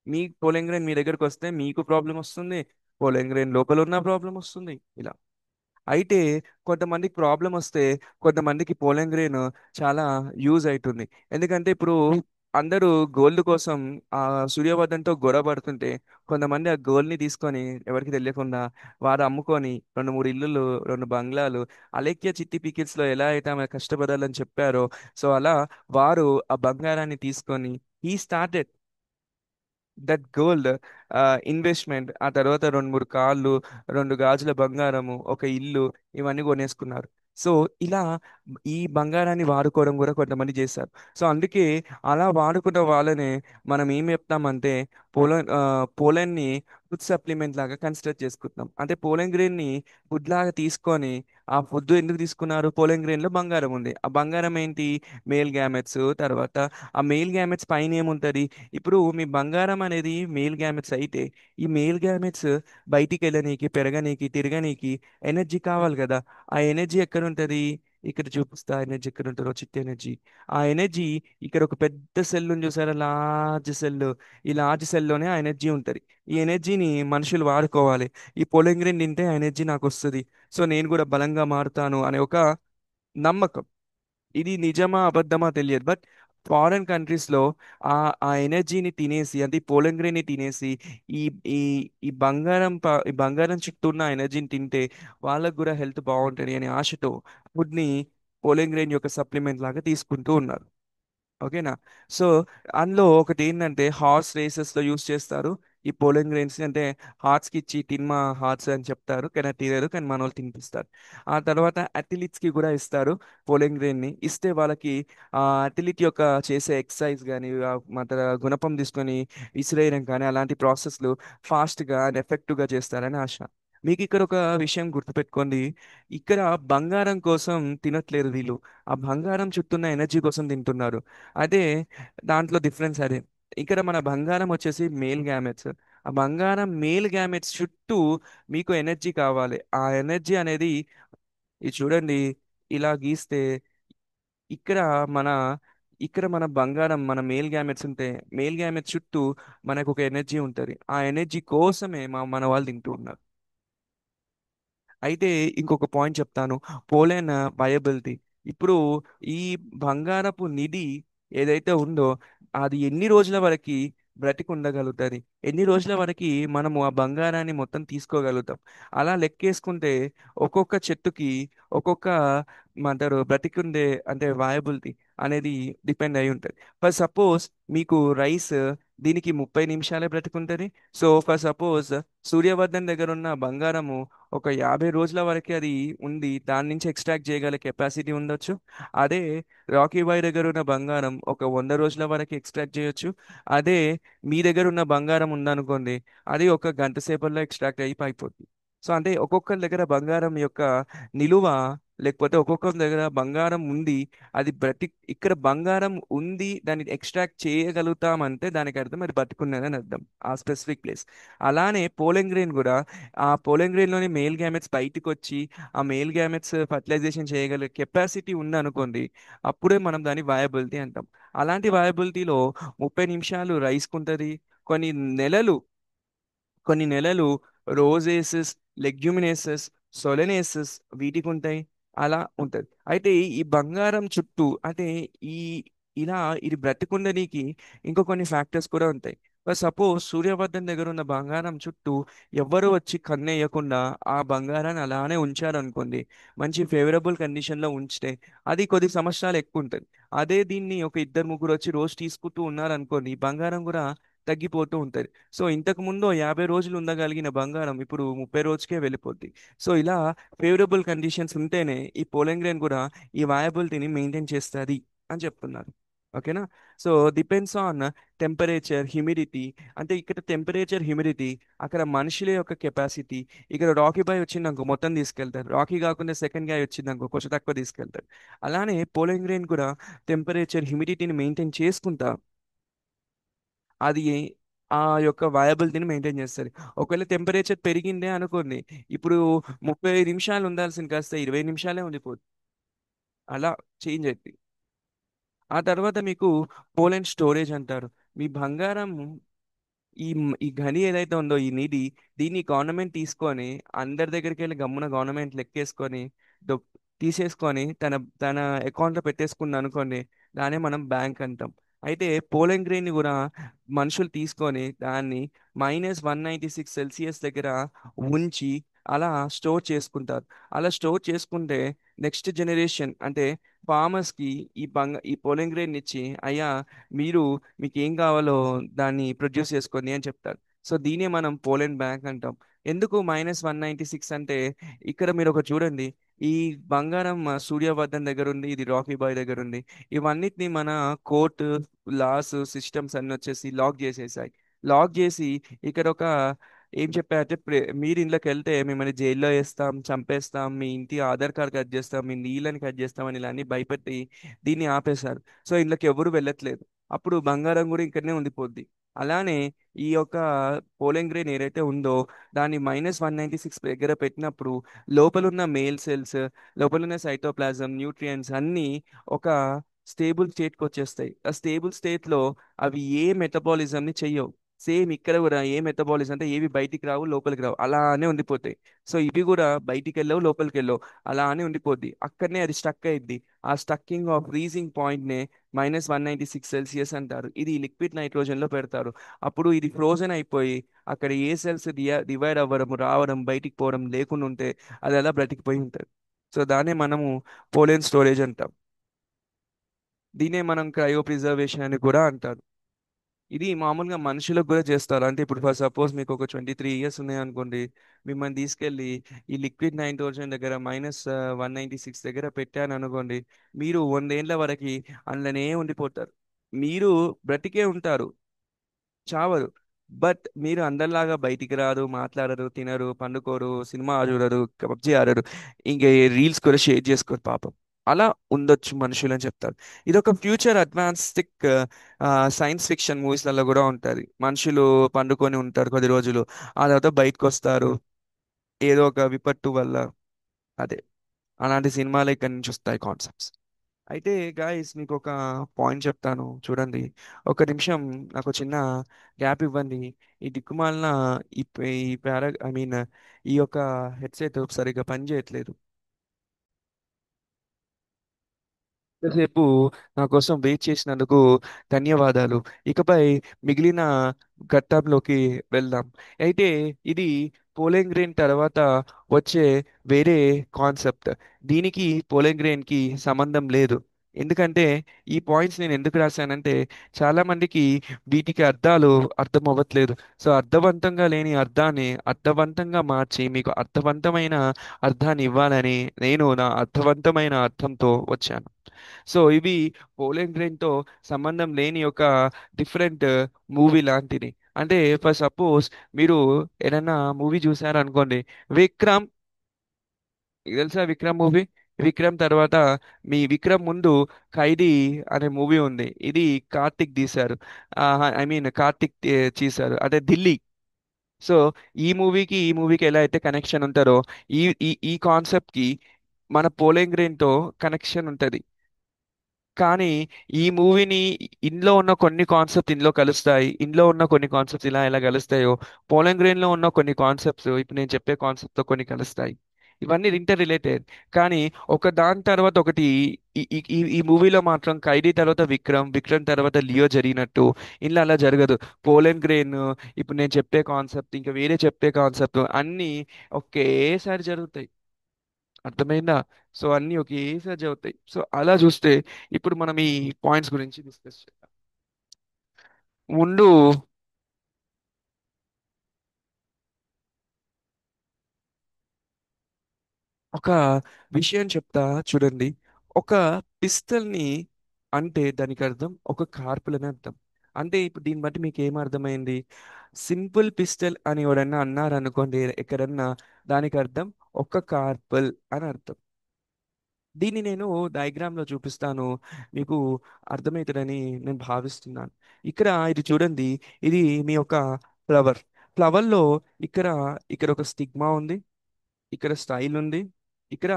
A: మీ పోలింగ్ గ్రెయిన్ మీ దగ్గరకు వస్తే మీకు ప్రాబ్లం వస్తుంది, పోలింగ్ గ్రెయిన్ లోపల ఉన్న ప్రాబ్లం వస్తుంది, ఇలా. అయితే కొంతమందికి ప్రాబ్లం వస్తే కొంతమందికి పోలింగ్ గ్రెయిన్ చాలా యూజ్ అవుతుంది. ఎందుకంటే ఇప్పుడు అందరూ గోల్డ్ కోసం ఆ సూర్యవర్ధన్తో గొడవ పడుతుంటే, కొంతమంది ఆ గోల్డ్ని తీసుకొని ఎవరికి తెలియకుండా వారు అమ్ముకొని రెండు మూడు ఇల్లులు, రెండు బంగ్లాలు, అలేఖ్య చిట్టి పికిల్స్లో ఎలా అయితే ఆమె కష్టపడాలని చెప్పారో, సో అలా వారు ఆ బంగారాన్ని తీసుకొని ఈ స్టార్టెడ్ దట్ గోల్డ్ ఇన్వెస్ట్మెంట్. ఆ తర్వాత రెండు మూడు కార్లు, రెండు గాజుల బంగారము, ఒక ఇల్లు, ఇవన్నీ కొనేసుకున్నారు. సో ఇలా ఈ బంగారాన్ని వాడుకోవడం కూడా కొంతమంది చేస్తారు. సో అందుకే అలా వాడుకున్న వాళ్ళనే మనం ఏం చెప్తామంటే పోలెన్ని ఫుడ్ సప్లిమెంట్ లాగా కన్సిడర్ చేసుకుంటాం. అంటే పోలెన్ గ్రెయిన్ని ఫుడ్ లాగా తీసుకొని, ఆ ఫుడ్ ఎందుకు తీసుకున్నారు? పోలెన్ గ్రెయిన్లో బంగారం ఉంది. ఆ బంగారం ఏంటి? Male gametes. తర్వాత ఆ మేల్ గ్యామెట్స్ పైన ఏముంటుంది? ఇప్పుడు మీ బంగారం అనేది మేల్ గ్యామెట్స్ అయితే, ఈ మేల్ గ్యామెట్స్ బయటికి వెళ్ళనీకి, పెరగనీకి, తిరగనీకి ఎనర్జీ కావాలి కదా. ఆ ఎనర్జీ ఎక్కడ ఉంటుంది? ఇక్కడ చూపిస్తా ఎనర్జీ ఎక్కడ ఉంటుందో, చిట్టి ఎనర్జీ. ఆ ఎనర్జీ ఇక్కడ ఒక పెద్ద సెల్ ఉంది చూసారా, లార్జ్ సెల్. ఈ లార్జ్ సెల్లోనే ఆ ఎనర్జీ ఉంటుంది. ఈ ఎనర్జీని మనుషులు వాడుకోవాలి. ఈ పొలంగ్రిన్ తింటే ఆ ఎనర్జీ నాకు వస్తుంది, సో నేను కూడా బలంగా మారుతాను అనే ఒక నమ్మకం. ఇది నిజమా అబద్ధమా తెలియదు, బట్ ఫారెన్ కంట్రీస్లో ఆ ఆ ఎనర్జీని తినేసి, అంటే ఈ పోలన్ గ్రెయిన్ని తినేసి, ఈ ఈ ఈ బంగారం చుట్టూ ఉన్న ఎనర్జీని తింటే వాళ్ళకు కూడా హెల్త్ బాగుంటుంది అనే ఆశతో ఫుడ్ని పోలన్ గ్రెయిన్ యొక్క సప్లిమెంట్ లాగా తీసుకుంటూ ఉన్నారు. ఓకేనా? సో అందులో ఒకటి ఏంటంటే హార్స్ రేసెస్ లో యూస్ చేస్తారు ఈ పోలింగ్ గ్రెయిన్స్. అంటే హార్ట్స్ కి ఇచ్చి తిన్మా హార్ట్స్ అని చెప్తారు, కానీ అది తినరు, కానీ మన వాళ్ళు తినిపిస్తారు. ఆ తర్వాత అథ్లీట్స్ కి కూడా ఇస్తారు పోలింగ్ గ్రెయిన్ ని. ఇస్తే వాళ్ళకి ఆ అథ్లీట్ యొక్క చేసే ఎక్సర్సైజ్ కానీ మన గుణపం తీసుకొని విసిరేయడం కానీ అలాంటి ప్రాసెస్లు ఫాస్ట్ గా అండ్ ఎఫెక్టివ్ గా చేస్తారని ఆశ. మీకు ఇక్కడ ఒక విషయం గుర్తుపెట్టుకోండి. ఇక్కడ బంగారం కోసం తినట్లేదు వీళ్ళు, ఆ బంగారం చుట్టూన్న ఎనర్జీ కోసం తింటున్నారు. అదే దాంట్లో డిఫరెన్స్ అదే. ఇక్కడ మన బంగారం వచ్చేసి మేల్ గ్యామెట్స్. ఆ బంగారం మేల్ గ్యామెట్స్ చుట్టూ మీకు ఎనర్జీ కావాలి. ఆ ఎనర్జీ అనేది ఇది చూడండి, ఇలా గీస్తే ఇక్కడ మన ఇక్కడ మన బంగారం మన మేల్ గ్యామెట్స్ ఉంటే మేల్ గ్యామెట్స్ చుట్టూ మనకు ఒక ఎనర్జీ ఉంటుంది. ఆ ఎనర్జీ కోసమే మన వాళ్ళు తింటూ ఉన్నారు. అయితే ఇంకొక పాయింట్ చెప్తాను. పోలైన వయబిలిటీ. ఇప్పుడు ఈ బంగారపు నిధి ఏదైతే ఉందో అది ఎన్ని రోజుల వరకు బ్రతికి ఉండగలుగుతుంది, ఎన్ని రోజుల వరకు మనము ఆ బంగారాన్ని మొత్తం తీసుకోగలుగుతాం. అలా లెక్కేసుకుంటే ఒక్కొక్క చెట్టుకి ఒక్కొక్క అంటారు బ్రతికుండే అంటే వయబిలిటీ అనేది డిపెండ్ అయి ఉంటుంది. ఫర్ సపోజ్ మీకు రైస్ దీనికి 30 నిమిషాలే బ్రతికుంటుంది. సో ఫర్ సపోజ్ సూర్యవర్ధన్ దగ్గర ఉన్న బంగారము ఒక 50 రోజుల వరకు అది ఉంది, దాని నుంచి ఎక్స్ట్రాక్ట్ చేయగల కెపాసిటీ ఉండొచ్చు. అదే రాకీ బాయ్ దగ్గర ఉన్న బంగారం ఒక 100 రోజుల వరకు ఎక్స్ట్రాక్ట్ చేయొచ్చు. అదే మీ దగ్గర ఉన్న బంగారం ఉందనుకోండి, అది ఒక గంట సేపట్లో ఎక్స్ట్రాక్ట్ అయిపోతుంది. సో అంటే ఒక్కొక్కరి దగ్గర బంగారం యొక్క నిలువ, లేకపోతే ఒక్కొక్కరి దగ్గర బంగారం ఉంది, అది ఇక్కడ బంగారం ఉంది దాన్ని ఎక్స్ట్రాక్ట్ చేయగలుగుతామంటే దానికి అర్థం అది బతుకున్నదని అర్థం ఆ స్పెసిఫిక్ ప్లేస్. అలానే పోలెంగ్ గ్రెయిన్ కూడా, ఆ పోలెంగ్ గ్రెయిన్ లోని మేల్ గ్యామెట్స్ బయటికి వచ్చి ఆ మేల్ గ్యామెట్స్ ఫర్టిలైజేషన్ చేయగల కెపాసిటీ ఉంది అనుకోండి, అప్పుడే మనం దాన్ని వయబిలిటీ అంటాం. అలాంటి వయబిలిటీలో 30 నిమిషాలు రైస్ కుంటది, కొన్ని నెలలు కొన్ని నెలలు రోజేసెస్, లెగ్యూమినేసెస్, సొలెనేసెస్ వీటికి ఉంటాయి. అలా ఉంటుంది. అయితే ఈ బంగారం చుట్టూ అంటే ఈ ఇలా ఇది బ్రతికుండడానికి ఇంకో కొన్ని ఫ్యాక్టర్స్ కూడా ఉంటాయి. సపోజ్ సూర్యవర్ధన్ దగ్గర ఉన్న బంగారం చుట్టూ ఎవ్వరు వచ్చి కన్నేయకుండా ఆ బంగారాన్ని అలానే ఉంచారనుకోండి, మంచి ఫేవరబుల్ కండిషన్లో ఉంచితే అది కొద్ది సంవత్సరాలు ఎక్కువ ఉంటుంది. అదే దీన్ని ఒక ఇద్దరు ముగ్గురు వచ్చి రోజు తీసుకుంటూ ఉన్నారనుకోండి, బంగారం కూడా తగ్గిపోతూ ఉంటుంది. సో ఇంతకు ముందు 50 రోజులు ఉండగలిగిన బంగారం ఇప్పుడు 30 రోజుకే వెళ్ళిపోద్ది. సో ఇలా ఫేవరబుల్ కండిషన్స్ ఉంటేనే ఈ పోలెంగ్రేన్ కూడా ఈ వయబిలిటీని మెయింటైన్ చేస్తుంది అని చెప్తున్నారు. ఓకేనా? So depends on temperature, humidity. అంటే ఇక్కడ టెంపరేచర్, హ్యూమిడిటీ, అక్కడ మనుషుల యొక్క కెపాసిటీ. ఇక్కడ రాకీ బాయ్ వచ్చిందనుకో మొత్తం తీసుకెళ్తారు, రాకీ కాకుండా సెకండ్ గాయ్ వచ్చిందనుకో కొంచెం తక్కువ తీసుకెళ్తారు. అలానే పోలెంగ్రేన్ కూడా టెంపరేచర్, హ్యూమిడిటీని మెయింటైన్ చేసుకుంటా అది ఆ యొక్క వయబిలిటీని మెయింటైన్ చేస్తారు. ఒకవేళ టెంపరేచర్ పెరిగిందే అనుకోండి, ఇప్పుడు 30 నిమిషాలు ఉండాల్సింది కాస్త 20 నిమిషాలే ఉండిపోతుంది. అలా చేంజ్ అవుతుంది. ఆ తర్వాత మీకు పోలెండ్ స్టోరేజ్ అంటారు. మీ బంగారం ఈ గని ఏదైతే ఉందో ఈ నిధి, దీన్ని గవర్నమెంట్ తీసుకొని అందరి దగ్గరికి వెళ్ళి గమ్మున గవర్నమెంట్ లెక్కేసుకొని డొ- తీసేసుకొని తన తన అకౌంట్లో పెట్టేసుకుంది అనుకోండి, దాన్ని మనం బ్యాంక్ అంటాం. అయితే పోలెండ్ గ్రెయిన్ కూడా మనుషులు తీసుకొని దాన్ని -196 సెల్సియస్ దగ్గర ఉంచి అలా స్టోర్ చేసుకుంటారు. అలా స్టోర్ చేసుకుంటే నెక్స్ట్ జనరేషన్ అంటే farmers కి ఈ పోలెండ్ గ్రెయిన్ ఇచ్చి, అయ్యా మీరు మీకు ఏం కావాలో దాన్ని ప్రొడ్యూస్ చేసుకొని అని చెప్తారు. సో దీనే మనం పోలెండ్ బ్యాంక్ అంటాం. ఎందుకు -196 అంటే, ఇక్కడ మీరు ఒక చూడండి, ఈ బంగారం సూర్యవర్ధన్ దగ్గర ఉంది, ఇది రాకీ బాయ్ దగ్గర ఉంది. ఇవన్నిటిని మన కోర్టు లాస్ సిస్టమ్స్ అన్ని వచ్చేసి లాక్ చేసేసాయి. లాక్ చేసి ఇక్కడ ఒక ఏం చెప్పారంటే, మీరు ఇంట్లోకి వెళ్తే మిమ్మల్ని జైల్లో వేస్తాం, చంపేస్తాం, మీ ఇంటి ఆధార్ కార్డ్ కట్ చేస్తాం, మీ నీళ్ళని కట్ చేస్తాం అని ఇలా అన్ని భయపెట్టి దీన్ని ఆపేశారు. సో ఇంట్లోకి ఎవరు వెళ్ళట్లేదు. అప్పుడు బంగారం కూడా ఇక్కడనే ఉండిపోద్ది. అలానే ఈ యొక్క పోలింగ్ గ్రెయిన్ ఏదైతే ఉందో దాన్ని -196 దగ్గర పెట్టినప్పుడు లోపలున్న మేల్ సెల్స్, లోపలున్న సైటోప్లాజం, న్యూట్రియంట్స్ అన్నీ ఒక స్టేబుల్ స్టేట్కి వచ్చేస్తాయి. ఆ స్టేబుల్ స్టేట్లో అవి ఏ మెటబాలిజంని చెయ్యవు. సేమ్ ఇక్కడ కూడా ఏ మెటబాలిజం అంటే ఏవి బయటికి రావు లోపలికి రావు అలానే ఉండిపోతాయి. సో ఇవి కూడా బయటికి వెళ్ళవు లోపలికి వెళ్ళవు, అలానే ఉండిపోద్ది అక్కడనే అది స్టక్ అయింది. ఆ స్టక్కింగ్ ఆఫ్ ఫ్రీజింగ్ పాయింట్ నే -196 సెల్సియస్ అంటారు. ఇది లిక్విడ్ నైట్రోజన్ లో పెడతారు. అప్పుడు ఇది ఫ్రోజన్ అయిపోయి అక్కడ ఏ సెల్స్ డివైడ్ అవ్వడం రావడం బయటికి పోవడం లేకుండా ఉంటే అది అలా బ్రతికిపోయి ఉంటుంది. సో దాన్నే మనము పోలెన్ స్టోరేజ్ అంటాం. దీనే మనం క్రయో ప్రిజర్వేషన్ అని కూడా అంటారు. ఇది మామూలుగా మనుషులకు కూడా చేస్తారు. అంటే ఇప్పుడు ఫర్ సపోజ్ మీకు ఒక 23 ఇయర్స్ ఉన్నాయి అనుకోండి, మిమ్మల్ని తీసుకెళ్ళి ఈ లిక్విడ్ నైట్రోజన్ దగ్గర -196 దగ్గర పెట్టాను అనుకోండి, మీరు 100 ఏళ్ళ వరకు అందులోనే ఉండిపోతారు. మీరు బ్రతికే ఉంటారు, చావరు. బట్ మీరు అందరిలాగా బయటికి రారు, మాట్లాడరు, తినరు, పండుకోరు, సినిమా చూడరు, పబ్జి ఆడరు, ఇంకా రీల్స్ కూడా షేర్ చేసుకోరు పాపం. అలా ఉండొచ్చు మనుషులు అని చెప్తారు. ఇది ఒక ఫ్యూచర్ అడ్వాన్స్టిక్ సైన్స్ ఫిక్షన్ మూవీస్లలో కూడా ఉంటుంది. మనుషులు పండుకొని ఉంటారు కొద్ది రోజులు, ఆ తర్వాత బయటకు వస్తారు ఏదో ఒక విపత్తు వల్ల. అదే అలాంటి సినిమాలు ఇక్కడ నుంచి వస్తాయి కాన్సెప్ట్స్. అయితే గాయస్ మీకు ఒక పాయింట్ చెప్తాను చూడండి. ఒక నిమిషం నాకు చిన్న గ్యాప్ ఇవ్వండి. ఈ దిక్కుమాలిన ఈ ఐ మీన్ ఈ యొక్క హెడ్సెట్ సరిగ్గా పని చేయట్లేదు. ఇంతసేపు నా కోసం వెయిట్ చేసినందుకు ధన్యవాదాలు. ఇకపై మిగిలిన ఘట్టంలోకి వెళ్దాం. అయితే ఇది పోలింగ్ గ్రెయిన్ తర్వాత వచ్చే వేరే కాన్సెప్ట్. దీనికి పోలింగ్ గ్రెయిన్ కి సంబంధం లేదు. ఎందుకంటే ఈ పాయింట్స్ నేను ఎందుకు రాశానంటే చాలా మందికి వీటికి అర్థాలు అర్థం అవ్వట్లేదు. సో అర్థవంతంగా లేని అర్థాన్ని అర్థవంతంగా మార్చి మీకు అర్థవంతమైన అర్థాన్ని ఇవ్వాలని నేను నా అర్థవంతమైన అర్థంతో వచ్చాను. సో ఇవి పోలెండ్ గ్రెయిన్ తో సంబంధం లేని ఒక డిఫరెంట్ మూవీ లాంటిది. అంటే ఫర్ సపోజ్ మీరు ఏదైనా మూవీ చూసారనుకోండి, విక్రమ్. మీకు తెలుసా విక్రమ్ మూవీ? విక్రమ్ తర్వాత మీ విక్రమ్ ముందు ఖైదీ అనే మూవీ ఉంది. ఇది కార్తిక్ తీశారు. ఐ మీన్ కార్తిక్ తీశారు అంటే ఢిల్లీ. సో ఈ మూవీకి ఎలా అయితే కనెక్షన్ ఉంటారో ఈ ఈ ఈ కాన్సెప్ట్ కి మన పోలెంగ్ గ్రెయిన్ తో కనెక్షన్ ఉంటది. కానీ ఈ మూవీని ఇందులో ఉన్న కొన్ని కాన్సెప్ట్ ఇందులో కలుస్తాయి, ఇందులో ఉన్న కొన్ని కాన్సెప్ట్స్ ఇలా ఎలా కలుస్తాయో పోలన్ గ్రెయిన్ లో ఉన్న కొన్ని కాన్సెప్ట్స్ ఇప్పుడు నేను చెప్పే కాన్సెప్ట్ తో కొన్ని కలుస్తాయి. ఇవన్నీ ఇంటర్ రిలేటెడ్. కానీ ఒక దాని తర్వాత ఒకటి ఈ మూవీలో మాత్రం ఖైదీ తర్వాత విక్రమ్, విక్రమ్ తర్వాత లియో జరిగినట్టు ఇలా అలా జరగదు. పోలన్ గ్రెయిన్, ఇప్పుడు నేను చెప్పే కాన్సెప్ట్, ఇంకా వేరే చెప్పే కాన్సెప్ట్ అన్నీ ఒకేసారి జరుగుతాయి. అర్థమైందా? సో అన్నీ ఒకేసారి చదువుతాయి. సో అలా చూస్తే ఇప్పుడు మనం ఈ పాయింట్స్ గురించి డిస్కస్ చేద్దాం. ముందు ఒక విషయం చెప్తా చూడండి. ఒక పిస్తల్ని అంటే దానికి అర్థం ఒక కార్పుల్ అని అర్థం. అంటే ఇప్పుడు దీన్ని బట్టి మీకు ఏం అర్థమైంది? సింపుల్ పిస్టల్ అని ఎవరన్నా అన్నారు అనుకోండి ఎక్కడన్నా, దానికి అర్థం ఒక కార్పుల్ అని అర్థం. దీన్ని నేను డయాగ్రామ్ లో చూపిస్తాను, మీకు అర్థమవుతుందని నేను భావిస్తున్నాను. ఇక్కడ ఇది చూడండి, ఇది మీ యొక్క ఫ్లవర్. ఫ్లవర్ లో ఇక్కడ ఇక్కడ ఒక స్టిగ్మా ఉంది, ఇక్కడ స్టైల్ ఉంది, ఇక్కడ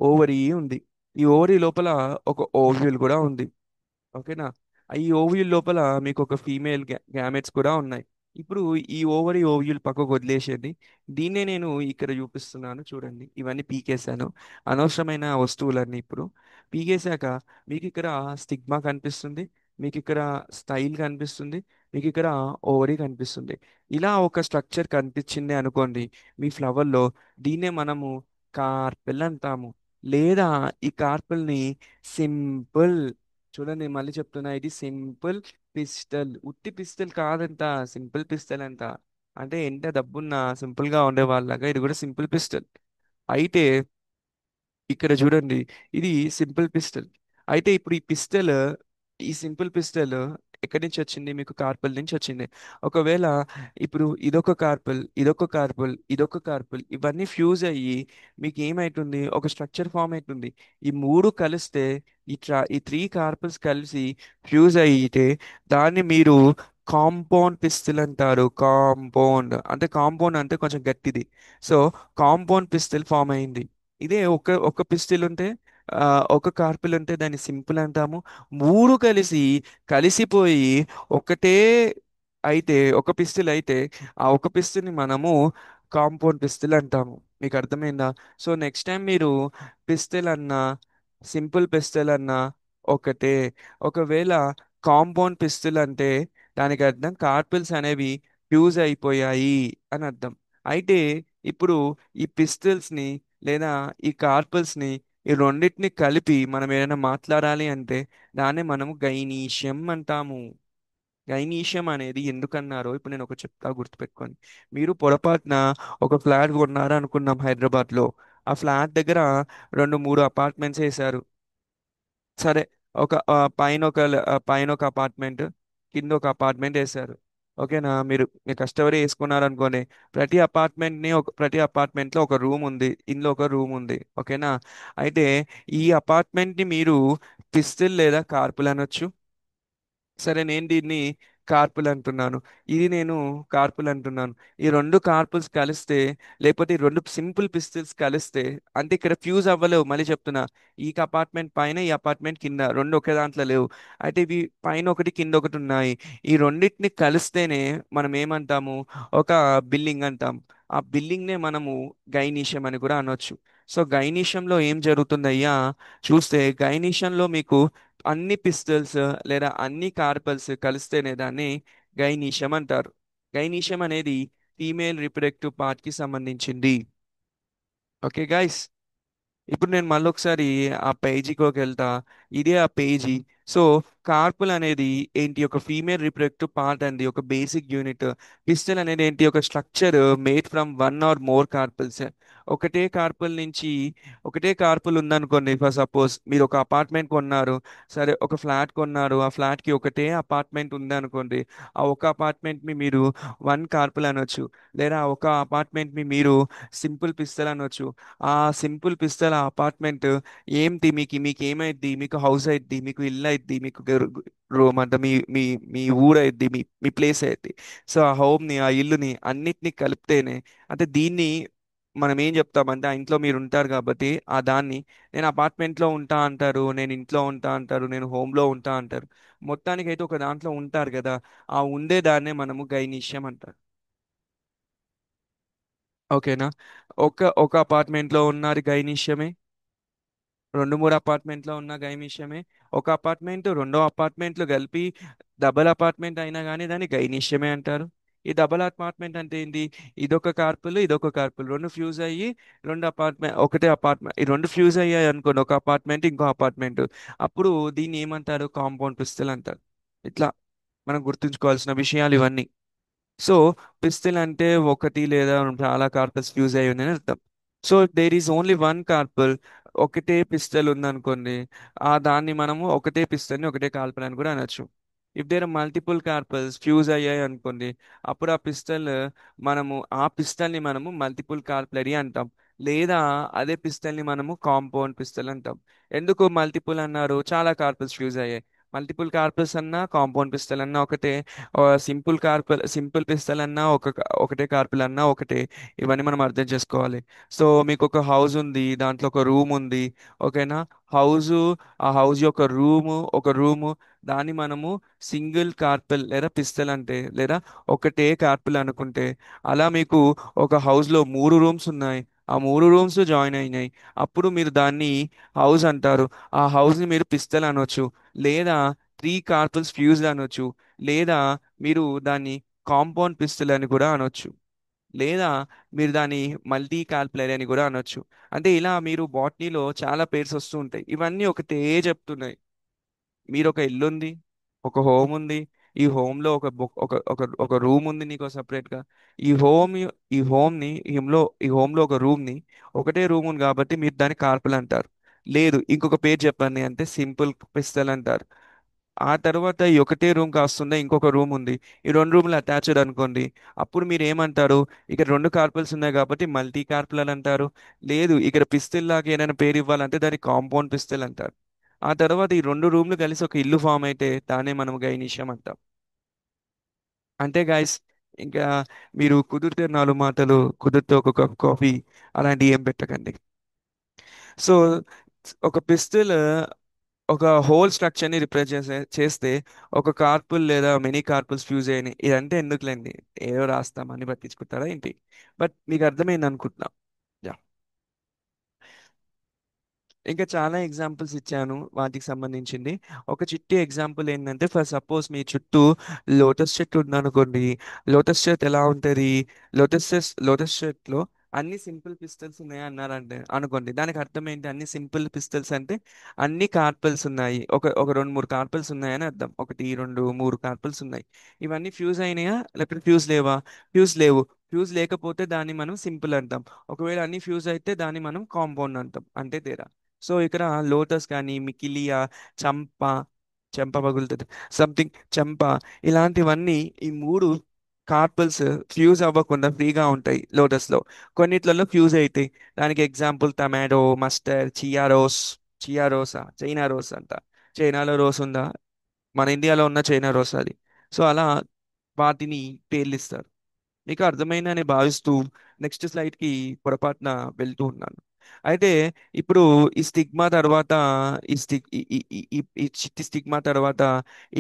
A: ఓవరీ ఉంది. ఈ ఓవరీ లోపల ఒక ఓవ్యూల్ కూడా ఉంది. ఓకేనా? ఈ ఓవ్యూల్ లోపల మీకు ఒక ఫీమేల్ గ్యామెట్స్ కూడా ఉన్నాయి. ఇప్పుడు ఈ ఓవరీ ఓవ్యూల్ పక్కకు వదిలేసేది. దీన్నే నేను ఇక్కడ చూపిస్తున్నాను చూడండి. ఇవన్నీ పీకేశాను, అనవసరమైన వస్తువులన్నీ. ఇప్పుడు పీకేశాక మీకు ఇక్కడ స్టిగ్మా కనిపిస్తుంది, మీకు ఇక్కడ స్టైల్ కనిపిస్తుంది, మీకు ఇక్కడ ఓవరీ కనిపిస్తుంది. ఇలా ఒక స్ట్రక్చర్ కనిపించింది అనుకోండి మీ ఫ్లవర్లో, దీన్నే మనము కార్పెల్ అంటాము. లేదా ఈ కార్పెల్ని సింపుల్, చూడండి మళ్ళీ చెప్తున్నా, ఇది సింపుల్ పిస్టల్. ఉత్తి పిస్టల్ కాదంట, సింపుల్ పిస్టల్ అంట. అంటే ఎంత డబ్బున్నా సింపుల్ గా ఉండే వాళ్ళగా ఇది కూడా సింపుల్ పిస్టల్. అయితే ఇక్కడ చూడండి, ఇది సింపుల్ పిస్టల్. అయితే ఇప్పుడు ఈ సింపుల్ పిస్టల్ ఎక్కడి నుంచి వచ్చింది? మీకు కార్పల్ నుంచి వచ్చింది. ఒకవేళ ఇప్పుడు ఇదొక కార్పల్, ఇదొక కార్పల్, ఇదొక కార్పల్, ఇవన్నీ ఫ్యూజ్ అయ్యి మీకు ఏమైతుంది? ఒక స్ట్రక్చర్ ఫామ్ అవుతుంది. ఈ మూడు కలిస్తే ఈ త్రీ కార్పల్స్ కలిసి ఫ్యూజ్ అయితే దాన్ని మీరు కాంపౌండ్ పిస్టల్ అంటారు. కాంపౌండ్ అంటే కొంచెం గట్టిది. సో కాంపౌండ్ పిస్టల్ ఫామ్ అయింది. ఇదే ఒక పిస్టిల్ ఉంటే, ఆ, ఒక కార్పిల్ ఉంటే దాన్ని సింపుల్ అంటాము. మూడు కలిసిపోయి ఒకటే అయితే ఒక పిస్టిల్ అయితే ఆ ఒక పిస్టిల్ని మనము కాంపౌండ్ పిస్టిల్ అంటాము. మీకు అర్థమైందా? సో నెక్స్ట్ టైం మీరు పిస్టిల్ అన్నా సింపుల్ పిస్టిల్ అన్నా ఒకటే. ఒకవేళ కాంపౌండ్ పిస్టిల్ అంటే దానికి అర్థం కార్పిల్స్ అనేవి ఫ్యూజ్ అయిపోయాయి అని అర్థం. అయితే ఇప్పుడు ఈ పిస్టిల్స్ని లేదా ఈ కార్పిల్స్ని ఈ రెండింటిని కలిపి మనం ఏదైనా మాట్లాడాలి అంటే దాన్ని మనము గైనీషియం అంటాము. గైనీషియం అనేది ఎందుకన్నారో ఇప్పుడు నేను ఒక చెప్తా, గుర్తుపెట్టుకోండి. మీరు పొరపాటున ఒక ఫ్లాట్ కొన్నారు అనుకున్నాం హైదరాబాద్లో. ఆ ఫ్లాట్ దగ్గర రెండు మూడు అపార్ట్మెంట్స్ వేశారు. సరే, ఒక పైన ఒక అపార్ట్మెంట్, కింద ఒక అపార్ట్మెంట్ వేశారు. ఓకేనా? మీరు కష్టపడి వేసుకున్నారు అనుకోండి. ప్రతి అపార్ట్మెంట్ లో ఒక రూమ్ ఉంది, ఇందులో ఒక రూమ్ ఉంది. ఓకేనా? అయితే ఈ అపార్ట్మెంట్ ని మీరు పిస్టిల్ లేదా కార్పుల్ అనొచ్చు. సరే, నేను దీన్ని కార్పుల్ అంటున్నాను. ఇది నేను కార్పుల్ అంటున్నాను. ఈ రెండు కార్పుల్స్ కలిస్తే, లేకపోతే ఈ రెండు సింపుల్ పిస్టల్స్ కలిస్తే, అంటే ఇక్కడ ఫ్యూజ్ అవ్వలేవు. మళ్ళీ చెప్తున్నా, ఈ అపార్ట్మెంట్ పైన ఈ అపార్ట్మెంట్ కింద రెండు ఒకే దాంట్లో లేవు. అయితే ఇవి పైన ఒకటి కింద ఒకటి ఉన్నాయి. ఈ రెండింటిని కలిస్తేనే మనం ఏమంటాము? ఒక బిల్డింగ్ అంటాం. ఆ బిల్డింగ్ నే మనము గైనీషియం అని కూడా అనొచ్చు. సో గైనీషియంలో ఏం జరుగుతుందయ్యా చూస్తే, గైనీషియంలో మీకు అన్ని పిస్టల్స్ లేదా అన్ని కార్పల్స్ కలిస్తేనే దాన్ని గైనీషియం అంటారు. గైనీషియం అనేది ఫీమేల్ రిప్రొడక్టివ్ పార్ట్ కి సంబంధించింది. ఓకే గైస్, ఇప్పుడు నేను మళ్ళీ ఒకసారి ఆ పేజీలోకి వెళ్తా. ఇదే ఆ పేజీ. సో కార్పుల్ అనేది ఏంటి? ఒక ఫీమేల్ రిప్రొడక్టివ్ పార్ట్ అండి, ఒక బేసిక్ యూనిట్. పిస్టల్ అనేది ఏంటి? ఒక structure made from one or more carpels. ఒకటే కార్పుల్ నుంచి ఒకటే కార్పుల్ ఉందనుకోండి. ఫర్ సపోజ్ మీరు ఒక అపార్ట్మెంట్ కొన్నారు. సరే, ఒక ఫ్లాట్ కొన్నారు. ఆ ఫ్లాట్ కి ఒకటే అపార్ట్మెంట్ ఉంది అనుకోండి. ఆ ఒక అపార్ట్మెంట్ ని మీరు వన్ కార్పుల్ అనొచ్చు. లేదా ఒక అపార్ట్మెంట్ ని మీరు సింపుల్ పిస్టల్ అనొచ్చు. ఆ సింపుల్ పిస్తల్ ఆ అపార్ట్మెంట్ ఏంటి? మీకు ఏమైద్ది? మీకు హౌస్ అయిద్ది, మీకు ఇల్లు అయిద్ది, మీకు రూమ్ అంతా మీ మీ మీ ఊరు అయిద్ది, మీ ప్లేస్ అయిద్ది. సో ఆ హోమ్ని, ఆ ఇల్లుని అన్నిటినీ కలిపితేనే, అంటే దీన్ని మనం ఏం చెప్తామంటే, ఆ ఇంట్లో మీరు ఉంటారు కాబట్టి ఆ దాన్ని నేను అపార్ట్మెంట్లో ఉంటా అంటారు, నేను ఇంట్లో ఉంటా అంటారు, నేను హోమ్లో ఉంటా అంటారు. మొత్తానికైతే ఒక దాంట్లో ఉంటారు కదా. ఆ ఉండే దాన్నే మనము గైనీష్యం అంటారు. ఓకేనా? ఒక అపార్ట్మెంట్లో ఉన్నారు గైనిష్యమే, రెండు మూడు అపార్ట్మెంట్లో ఉన్న గైనిష్యమే. ఒక అపార్ట్మెంట్ రెండో అపార్ట్మెంట్లు కలిపి డబల్ అపార్ట్మెంట్ అయినా కానీ దాన్ని గైనిష్యమే అంటారు. ఈ డబల్ అపార్ట్మెంట్ అంటే ఏంటి? ఇదొక కార్పుల్ రెండు ఫ్యూజ్ అయ్యి రెండు అపార్ట్మెంట్ ఒకటే అపార్ట్మెంట్, ఈ రెండు ఫ్యూజ్ అయ్యాయి అనుకోండి, ఒక అపార్ట్మెంట్ ఇంకో అపార్ట్మెంట్. అప్పుడు దీన్ని ఏమంటారు? కాంపౌండ్ పిస్తల్ అంటారు. ఇట్లా మనం గుర్తుంచుకోవాల్సిన విషయాలు ఇవన్నీ. సో పిస్టిల్ అంటే ఒకటి లేదా చాలా కార్పల్స్ ఫ్యూజ్ అయి ఉందని అర్థం. So there is only one carpel, ఒకటే పిస్టల్ ఉందనుకోండి, ఆ దాన్ని మనము ఒకటే పిస్టల్ని ఒకటే కార్పల్ అని కూడా అనొచ్చు. If there are multiple carpels fuse అయ్యాయి అనుకోండి, అప్పుడు మనము ఆ పిస్టల్ని మనము మల్టిపుల్ కార్పలరీ అంటాం. లేదా అదే పిస్టల్ని మనము కాంపౌండ్ పిస్టల్ అంటాం. ఎందుకు మల్టిపుల్ అన్నారు? చాలా కార్పల్స్ ఫ్యూజ్ అయ్యాయి. మల్టిపుల్ కార్పల్స్ అన్నా కాంపౌండ్ పిస్టల్ అన్నా ఒకటే. సింపుల్ పిస్తల్ అన్నా ఒకటే, కార్పుల్ అన్నా ఒకటే. ఇవన్నీ మనం అర్థం చేసుకోవాలి. సో మీకు ఒక హౌస్ ఉంది, దాంట్లో ఒక రూమ్ ఉంది. ఓకేనా? హౌస్ ఆ హౌస్ యొక్క ఒక రూము దాన్ని మనము సింగిల్ కార్పుల్ లేదా పిస్తల్ అంటే, లేదా ఒకటే కార్పుల్ అనుకుంటే, అలా మీకు ఒక house లో మూడు రూమ్స్ ఉన్నాయి. ఆ మూడు రూమ్స్ జాయిన్ అయినాయి. అప్పుడు మీరు దాన్ని హౌస్ అంటారు. ఆ హౌస్ ని మీరు పిస్తల్ అనొచ్చు, లేదా త్రీ కార్పుల్స్ ఫ్యూజ్డ్ అనొచ్చు, లేదా మీరు దాన్ని కాంపౌండ్ పిస్టల్ అని కూడా అనొచ్చు, లేదా మీరు దాన్ని మల్టీ కాల్కులర్ అని కూడా అనొచ్చు. అంటే ఇలా మీరు బాటనీలో చాలా పేర్స్ వస్తూ ఉంటాయి. ఇవన్నీ ఒకటే చెప్తున్నాయి. మీరు ఒక ఇల్లు ఉంది, ఒక హోమ్ ఉంది. ఈ హోమ్ లో ఒక బొ- ఒక రూమ్ ఉంది నీకు సపరేట్ గా. ఈ హోమ్ ఈ హోమ్ ని ఈ హోమ్ లో ఒక రూమ్ ని ఒకటే రూమ్ ఉంది కాబట్టి మీరు దాన్ని కార్పుల్ అంటారు. లేదు, ఇంకొక పేరు చెప్పండి అంటే సింపుల్ పిస్తల్ అంటారు. ఆ తర్వాత ఈ ఒకటే రూమ్ కాస్తుందా ఇంకొక రూమ్ ఉంది, ఈ రెండు రూమ్లు అటాచ్డ్ అనుకోండి, అప్పుడు మీరు ఏమంటారు? ఇక్కడ రెండు కార్పుల్స్ ఉన్నాయి కాబట్టి మల్టీ కార్పులర్ అంటారు. లేదు, ఇక్కడ పిస్టిల్ లాగా ఏదైనా పేరు ఇవ్వాలంటే దాన్ని కాంపౌండ్ పిస్టిల్ అంటారు. ఆ తర్వాత ఈ రెండు రూమ్లు కలిసి ఒక ఇల్లు ఫామ్ అయితే దాన్నే మనం గైనిషియం అంటాం. అంటే గాయస్, ఇంకా మీరు కుదిరితే నాలుగు మాటలు, కుదిరితే ఒక కప్ కాఫీ, అలాంటి ఏం పెట్టకండి. సో ఒక పిస్టిల్ ఒక హోల్ స్ట్రక్చర్ ని రిప్రజెంట్ చేస్తే ఒక కార్పుల్ లేదా మెనీ కార్పుల్స్ ఫ్యూజ్ అయ్యాయి, ఇదంటే ఎందుకులేండి, ఏదో రాస్తామని పట్టించుకుంటారా ఏంటి? బట్ మీకు అర్థమైంది అనుకుంటున్నా. యా. ఇంకా చాలా ఎగ్జాంపుల్స్ ఇచ్చాను వాటికి సంబంధించింది. ఒక చిట్టి ఎగ్జాంపుల్ ఏంటంటే, ఫర్ సపోజ్ మీ చుట్టూ లోటస్ చెట్టు ఉందనుకోండి. లోటస్ చెట్టు ఎలా ఉంటుంది? లోటస్ చెట్లో అన్ని సింపుల్ పిస్టల్స్ ఉన్నాయి అన్నారంటే అనుకోండి, దానికి అర్థం ఏంటి? అన్ని సింపుల్ పిస్టల్స్ అంటే అన్ని కార్పల్స్ ఉన్నాయి, ఒక రెండు మూడు కార్పల్స్ ఉన్నాయని అర్థం. ఒకటి రెండు మూడు కార్పల్స్ ఉన్నాయి. ఇవన్నీ ఫ్యూజ్ అయినాయా లేకపోతే ఫ్యూజ్ లేవా? ఫ్యూజ్ లేవు. ఫ్యూజ్ లేకపోతే దాన్ని మనం సింపుల్ అంటాం. ఒకవేళ అన్ని ఫ్యూజ్ అయితే దాన్ని మనం కాంపౌండ్ అంటాం. అంటే తేడా. సో ఇక్కడ లోటస్ కానీ మికిలియా, చంప, చెంప పగులుతుంది, సంథింగ్, చంప, ఇలాంటివన్నీ ఈ మూడు కార్పల్స్ ఫ్యూజ్ అవ్వకుండా ఫ్రీగా ఉంటాయి లోటస్లో. కొన్నిట్లలో ఫ్యూజ్ అవుతాయి. దానికి example tomato, mustard, China rose అంట. చైనాలో రోస్ ఉందా? మన ఇండియాలో ఉన్న చైనా రోస్ అది. సో అలా వాటిని పేర్లు ఇస్తారు. మీకు అర్థమైందని భావిస్తూ నెక్స్ట్ స్లైడ్కి పొరపాటున వెళ్తూ ఉన్నాను. అయితే ఇప్పుడు ఈ స్టిగ్మా తర్వాత ఈ స్టిగ్ ఈ ఈ ఈ ఈ ఈ చిట్టి స్టిగ్మా తర్వాత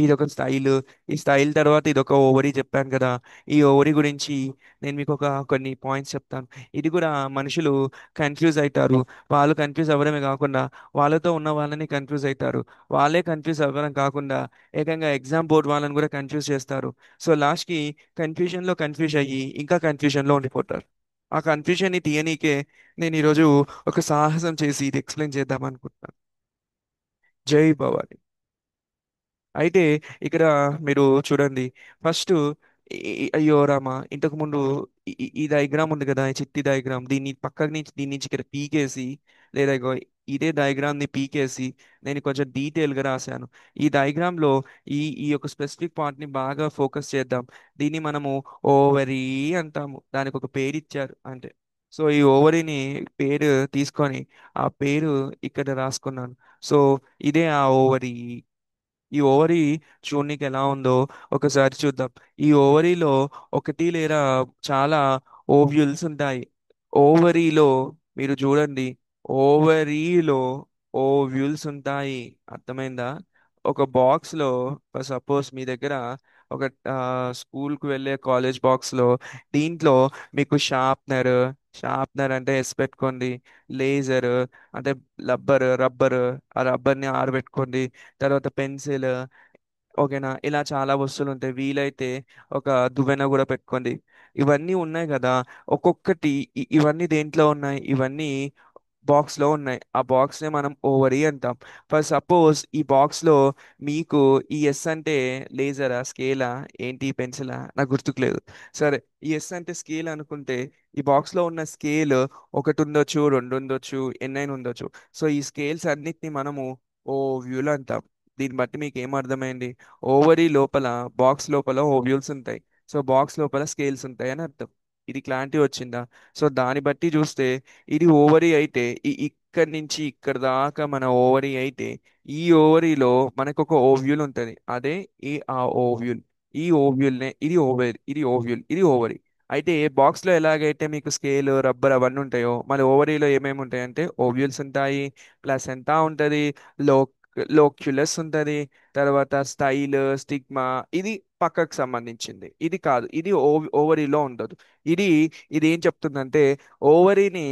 A: ఇదొక స్టైల్. ఈ స్టైల్ తర్వాత ఇదొక ఓవరీ చెప్పాను కదా. ఈ ఓవరీ గురించి నేను మీకు కొన్ని పాయింట్స్ చెప్తాను. ఇది కూడా మనుషులు కన్ఫ్యూజ్ అవుతారు. వాళ్ళు కన్ఫ్యూజ్ అవ్వడమే కాకుండా వాళ్ళతో ఉన్న వాళ్ళని కన్ఫ్యూజ్ అవుతారు. వాళ్ళే కన్ఫ్యూజ్ అవ్వడం కాకుండా ఏకంగా ఎగ్జామ్ బోర్డ్ వాళ్ళని కూడా కన్ఫ్యూజ్ చేస్తారు. సో లాస్ట్కి కన్ఫ్యూజన్లో కన్ఫ్యూజ్ అయ్యి ఇంకా కన్ఫ్యూజన్లో ఉండిపోతారు. ఆ కన్ఫ్యూజన్ని తీయనీకే నేను ఈరోజు ఒక సాహసం చేసి ఇది ఎక్స్ప్లెయిన్ చేద్దాం అనుకుంటున్నాను. జై భవాని. అయితే ఇక్కడ మీరు చూడండి. ఫస్ట్ అయ్యో రామా, ఇంతకు ముందు ఈ డయాగ్రామ్ ఉంది కదా, ఈ చిట్టి డయాగ్రామ్, దీన్ని పక్కకి నుంచి దీని నుంచి ఇక్కడ పీకేసి, లేదా ఇగో ఇదే డయాగ్రామ్ ని పీకేసి నేను కొంచెం డీటెయిల్ గా రాశాను. ఈ డయాగ్రామ్ లో ఈ యొక్క స్పెసిఫిక్ పార్ట్ ని బాగా ఫోకస్ చేద్దాం. దీన్ని మనము ఓవరీ అంటాము. దానికి ఒక పేరు ఇచ్చారు అంటే. సో ఈ ఓవరీని పేరు తీసుకొని ఆ పేరు ఇక్కడ రాసుకున్నాను. సో ఇదే ఆ ఓవరీ. ఈ ఓవరీ చూడనీకి ఎలా ఉందో ఒకసారి చూద్దాం. ఈ ఓవరీలో ఒకటి లేదా చాలా ఓవ్యూల్స్ ఉంటాయి. ఓవరీలో మీరు చూడండి, ఓవరీలో ఓవ్యూల్స్ ఉంటాయి. అర్థమైందా? ఒక బాక్స్ లో సపోజ్ మీ దగ్గర ఒక స్కూల్కి వెళ్ళే కాలేజ్ బాక్స్ లో, దీంట్లో మీకు షార్ప్నర్ అంటే ఎస్ పెట్టుకోండి, లేజర్ అంటే రబ్బర్, ఆ రబ్బర్ని ఆరబెట్టుకోండి, తర్వాత పెన్సిల్, ఓకేనా? ఇలా చాలా వస్తువులు ఉంటాయి. వీలైతే ఒక దువ్వెన కూడా పెట్టుకోండి. ఇవన్నీ ఉన్నాయి కదా. ఒక్కొక్కటి ఇవన్నీ దేంట్లో ఉన్నాయి? ఇవన్నీ బాక్స్ లో ఉన్నాయి. ఆ బాక్స్ నే మనం ఓవరీ అంటాం. ఫర్ సపోజ్ ఈ బాక్స్ లో మీకు ఈ ఎస్ అంటే లేజరా, స్కేలా, ఏంటి, పెన్సిలా, నాకు గుర్తుకులేదు. సరే, ఈ ఎస్ అంటే స్కేల్ అనుకుంటే ఈ బాక్స్ లో ఉన్న స్కేల్ ఒకటి ఉండొచ్చు, రెండు ఉండొచ్చు, ఎన్నైనా ఉండొచ్చు. సో ఈ స్కేల్స్ అన్నిటిని మనము ఓవ్యూల్ అంటాం. దీన్ని బట్టి మీకు ఏం అర్థమైంది? ఓవరీ లోపల, బాక్స్ లోపల ఓవ్యూల్స్ ఉంటాయి. సో బాక్స్ లోపల స్కేల్స్ ఉంటాయి అని అర్థం. ఇది క్లారిటీ వచ్చిందా? సో దాన్ని బట్టి చూస్తే ఇది ఓవరీ అయితే ఇక్కడి నుంచి ఇక్కడ దాకా మన ఓవరీ అయితే ఈ ఓవరీలో మనకు ఒక ఓవ్యూల్ ఉంటుంది. అదే ఆ ఓవ్యూల్. ఈ ఓవ్యూల్నే ఇది ఓవరీ. అయితే బాక్స్ లో ఎలాగైతే మీకు స్కేల్, రబ్బర్ అవన్నీ ఉంటాయో, మళ్ళీ ఓవరీలో ఏమేమి ఉంటాయంటే ఓవ్యూల్స్ ఉంటాయి, ప్లసెంటా ఉంటుంది, లో లోక్యులస్ ఉంటుంది, తర్వాత స్టైల్, స్టిగ్మా. ఇది పక్కకు సంబంధించింది. ఇది కాదు, ఇది ఓవరీలో ఉండదు. ఇది ఇది ఏం చెప్తుందంటే ఓవరీని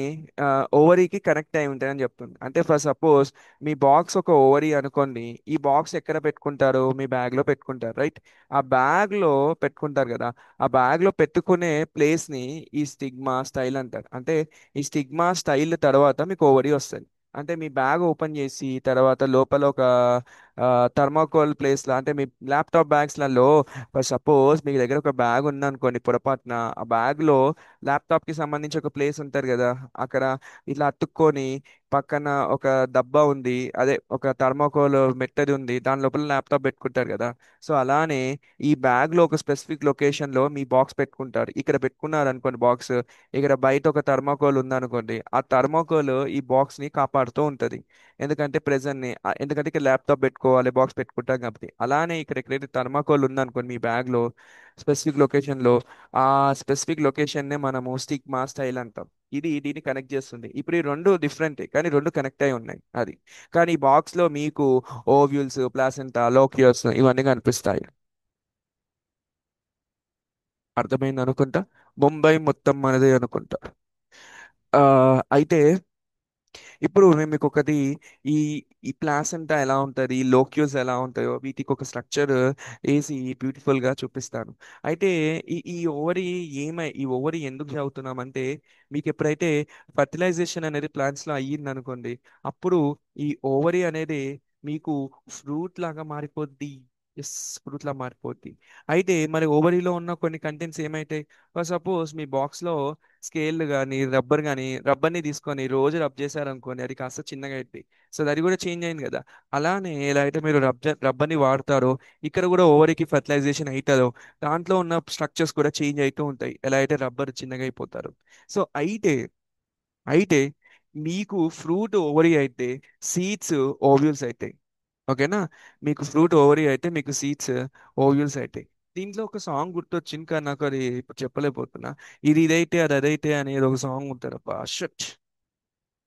A: ఓవరీకి కనెక్ట్ అయి ఉంటాయని చెప్తుంది. అంటే ఫర్ సపోజ్ మీ బాక్స్ ఒక ఓవరీ అనుకోండి. ఈ బాక్స్ ఎక్కడ పెట్టుకుంటారు? మీ బ్యాగ్ లో పెట్టుకుంటారు, రైట్? ఆ బ్యాగ్ లో పెట్టుకుంటారు కదా. ఆ బ్యాగ్ లో పెట్టుకునే ప్లేస్ ని ఈ స్టిగ్మా స్టైల్ అంటారు. అంటే ఈ స్టిగ్మా స్టైల్ తర్వాత మీకు ఓవరీ వస్తుంది. అంటే మీ బ్యాగ్ ఓపెన్ చేసి తర్వాత లోపల ఒక థర్మాకోల్ ప్లేస్లో, అంటే మీ ల్యాప్టాప్ బ్యాగ్స్లలో ఫర్ సపోజ్ మీ దగ్గర ఒక బ్యాగ్ ఉందనుకోండి పొరపాటున, ఆ బ్యాగ్లో ల్యాప్టాప్కి సంబంధించి ఒక ప్లేస్ ఉంటుంది కదా, అక్కడ ఇట్లా అతుక్కొని పక్కన ఒక డబ్బా ఉంది, అదే ఒక థర్మాకోల్ మెత్తది ఉంది, దాని లోపల ల్యాప్టాప్ పెట్టుకుంటారు కదా. సో అలానే ఈ బ్యాగ్లో ఒక స్పెసిఫిక్ లొకేషన్లో మీ బాక్స్ పెట్టుకుంటారు. ఇక్కడ పెట్టుకున్నారు అనుకోండి బాక్స్, ఇక్కడ బయట ఒక థర్మాకోల్ ఉందనుకోండి, ఆ థర్మాకోల్ ఈ బాక్స్ని కాపాడుతూ ఉంటుంది. ఎందుకంటే ప్రెజెంట్ని, ఎందుకంటే ఇక్కడ ల్యాప్టాప్ పెట్టుకోవాలి, బాక్స్ పెట్టుకుంటాం కాబట్టి. అలానే ఇక్కడ ఎక్కడైతే థర్మాకోల్ ఉందనుకోండి మీ బ్యాగ్లో స్పెసిఫిక్ లొకేషన్లో, ఆ స్పెసిఫిక్ లొకేషన్నే మనము స్టిగ్మా స్టైల్ అంటాం. ఇది దీన్ని కనెక్ట్ చేస్తుంది. ఇప్పుడు ఈ రెండు డిఫరెంట్ కానీ రెండు కనెక్ట్ అయి ఉన్నాయి అది. కానీ ఈ బాక్స్లో మీకు ఓవ్యూల్స్, ప్లాసెంటా, లోక్యూల్స్ ఇవన్నీ కనిపిస్తాయి. అర్థమైంది అనుకుంటా. ముంబై మొత్తం మనదే అనుకుంటా. ఆ, అయితే ఇప్పుడు నేను మీకు ఒకటి, ఈ ఈ ప్లాసెంటా ఎలా ఉంటుంది, లోక్యూల్స్ ఎలా ఉంటాయో వీటికి ఒక స్ట్రక్చర్ వేసి బ్యూటిఫుల్ గా చూపిస్తాను. అయితే ఈ ఓవరీ ఈ ఓవరీ ఎందుకు చదువుతున్నామంటే, మీకు ఎప్పుడైతే ఫర్టిలైజేషన్ అనేది ప్లాంట్స్ లో అయ్యింది అనుకోండి, అప్పుడు ఈ ఓవరీ అనేది మీకు ఫ్రూట్ లాగా మారిపోద్ది. ఎస్, ఫ్రూట్ లా మారిపోద్ది. అయితే మరి ఓవరీలో ఉన్న కొన్ని కంటెంట్స్ ఏమైతాయి? ఫర్ సపోజ్ మీ బాక్స్ లో స్కేల్ కానీ రబ్బర్ని తీసుకొని రోజు రబ్ చేశారనుకోండి, అది కాస్త చిన్నగా అయిపోయి, సో అది కూడా చేంజ్ అయింది కదా. అలానే ఎలా అయితే మీరు రబ్బర్ని వాడతారో, ఇక్కడ కూడా ఓవరికి ఫర్టిలైజేషన్ అవుతుందో, దాంట్లో ఉన్న స్ట్రక్చర్స్ కూడా చేంజ్ అవుతూ ఉంటాయి, ఎలా అయితే రబ్బర్ చిన్నగా అయిపోతారు. సో అయితే మీకు ఫ్రూట్ ఓవరీ అయితే సీడ్స్ ఓవ్యూల్స్ అవుతాయి. ఓకేనా? మీకు ఫ్రూట్ ఓవరీ అయితే మీకు సీడ్స్ ఓవ్యూల్స్ అవుతాయి. దీంట్లో ఒక సాంగ్ గుర్తొచ్చింది కానీ నాకు అది ఇప్పుడు చెప్పలేకపోతున్నా. ఇది ఇదైతే అది అదైతే అనేది ఒక సాంగ్ ఉంటుంది అబ్బా, షట్.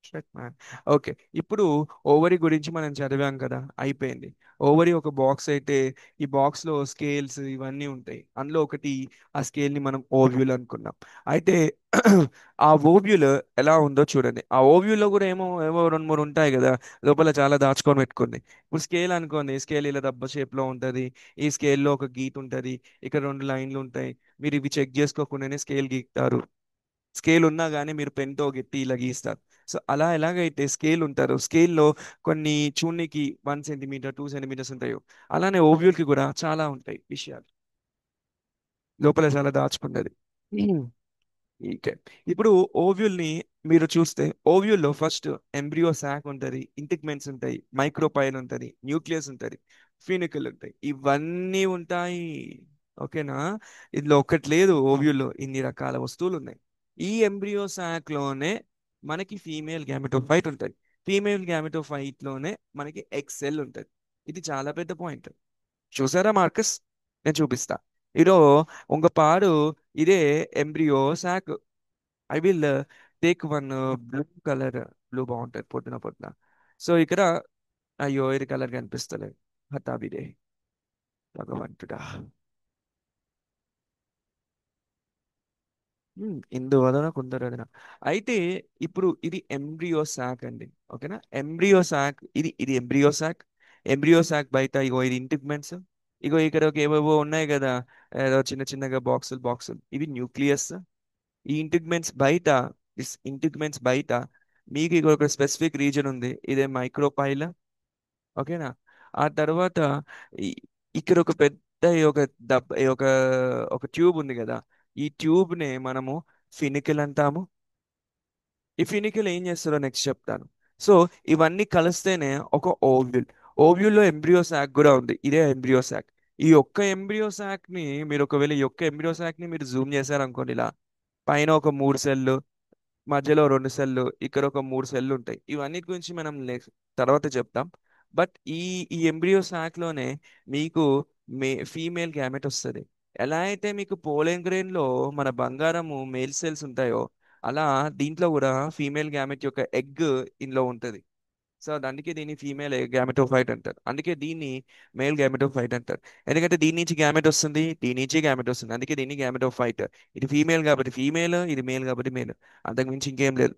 A: Shut man. ఓకే. ఇప్పుడు ఓవరీ గురించి మనం చదివాం కదా, అయిపోయింది. ఓవరీ ఒక బాక్స్ అయితే, ఈ బాక్స్ లో స్కేల్స్ ఇవన్నీ ఉంటాయి. అందులో ఒకటి, ఆ స్కేల్ ని మనం ఓవ్యూల్ అనుకున్నాం. అయితే ఆ ఓవ్యూల్ ఎలా ఉందో చూడండి. ఆ ఓవ్యూల్ లో కూడా ఏమో ఏమో రెండు మూడు ఉంటాయి కదా, లోపల చాలా దాచుకొని పెట్టుకుంది. ఇప్పుడు స్కేల్ అనుకోండి, స్కేల్ ఇలా రబ్బర్ షేప్ లో ఉంటది. ఈ స్కేల్ లో ఒక గీత ఉంటది, ఇక్కడ రెండు లైన్లు ఉంటాయి. మీరు ఇవి చెక్ చేసుకోకుండానే స్కేల్ గీస్తారు. స్కేల్ ఉన్నా కానీ మీరు పెన్తో గట్టి ఇలా గీస్తారు. సో అలా ఎలాగైతే స్కేల్ ఉంటారో, స్కేల్లో కొన్ని చూడనికి 1 సెంటీమీటర్ 2 సెంటీమీటర్స్ ఉంటాయో, అలానే ఓవ్యూల్కి కూడా చాలా ఉంటాయి విషయాలు, లోపల చాలా దాచుకున్నది. ఓకే. ఇప్పుడు ఓవ్యూల్ ని మీరు చూస్తే, ఓవ్యూల్ లో ఫస్ట్ ఎంబ్రియో సాక్ ఉంటది, ఇంటిగ్మెంట్స్ ఉంటాయి, మైక్రోపైల్ ఉంటది, న్యూక్లియస్ ఉంటది, ఫినికల్ ఉంటాయి, ఇవన్నీ ఉంటాయి. ఓకేనా? ఇందులో ఒక్కటి లేదు, ఓవ్యూల్ లో ఇన్ని రకాల వస్తువులు ఉన్నాయి. ఈ ఎంబ్రియో సాక్ లోనే మనకి ఫీమేల్ గ్యామెటోఫైట్ ఉంటుంది. ఫీమేల్ గ్యామెటోఫైట్ లోనే మనకి ఎక్సెల్ ఉంటుంది. ఇది చాలా పెద్ద పాయింట్. చూసారా మార్కస్? నేను చూపిస్తా. ఇదో ఉంగ పాడు, ఇదే embryo sock. I will take one blue colour. Blue బాగుంటుంది పొద్దున పొద్దున. సో ఇక్కడ, అయ్యో ఇది కలర్ కనిపిస్తలేదు, హతాబిదే భగవంతుడా. ఇందువలన కుందరదన. అయితే ఇప్పుడు ఇది ఎంబ్రియో సాక్ అండి. ఓకేనా? ఎంబ్రియో సాక్, ఇది ఎంబ్రియో సాక్. ఎంబ్రియో సాక్ బయట ఇగో ఇది ఇంటిగ్మెంట్స్. ఇగో ఇక్కడ ఒక ఏవేవో ఉన్నాయి కదా, ఏదో చిన్న చిన్నగా బాక్సులు బాక్సులు, ఇవి న్యూక్లియస్. ఈ ఇంటిగ్మెంట్స్ బయట, ఇంటిగ్మెంట్స్ బయట మీకు ఇక్కడ ఒక స్పెసిఫిక్ రీజన్ ఉంది, ఇదే మైక్రోపైల. ఓకేనా? ఆ తర్వాత ఈ- ఇక్కడ ఒక పెద్ద ఈ ఒక దబ్ ఈ ఒక ట్యూబ్ ఉంది కదా, ఈ ట్యూబ్ నే మనము ఫినికిల్ అంటాము. ఈ ఫినికిల్ ఏం చేస్తారో నెక్స్ట్ చెప్తాను. సో ఇవన్నీ కలిస్తేనే ఒక ఓవ్యూల్. ఓవ్యూల్లో ఎంబ్రియో సాక్ కూడా ఉంది, ఇదే ఎంబ్రియో సాక్. ఈ ఒక్క ఎంబ్రియో సాక్ ని మీరు ఒకవేళ ఈ ఒక్క ఎంబ్రియో సాక్ ని మీరు జూమ్ చేశారనుకోండి, ఇలా పైన ఒక 3 సెల్లు, మధ్యలో 2 సెల్లు, ఇక్కడ ఒక 3 సెల్లు ఉంటాయి. ఇవన్నీ గురించి మనం తర్వాత చెప్తాం. బట్ ఈ ఎంబ్రియో సాక్ లోనే మీకు ఫీమేల్ గ్యామెట్ వస్తుంది. ఎలా అయితే మీకు పోలెన్ గ్రెయిన్ లో మన బంగారము మేల్ సెల్స్ ఉంటాయో, అలా దీంట్లో కూడా ఫీమేల్ గ్యామెట్ యొక్క ఎగ్ ఇందులో ఉంటుంది. సో అందుకే దీన్ని ఫీమేల్ గ్యామెటోఫైట్ అంటారు, అందుకే దీన్ని మేల్ గ్యామెటోఫైట్ అంటారు. ఎందుకంటే దీని నుంచి గ్యామెట్ వస్తుంది, దీని నుంచి గ్యామెట్ వస్తుంది, అందుకే దీన్ని గ్యామెటోఫైట్. ఇది ఫీమేల్ కాబట్టి ఫీమేల్, ఇది మేల్ కాబట్టి మేల్, అంతకు మించి ఇంకేం లేదు.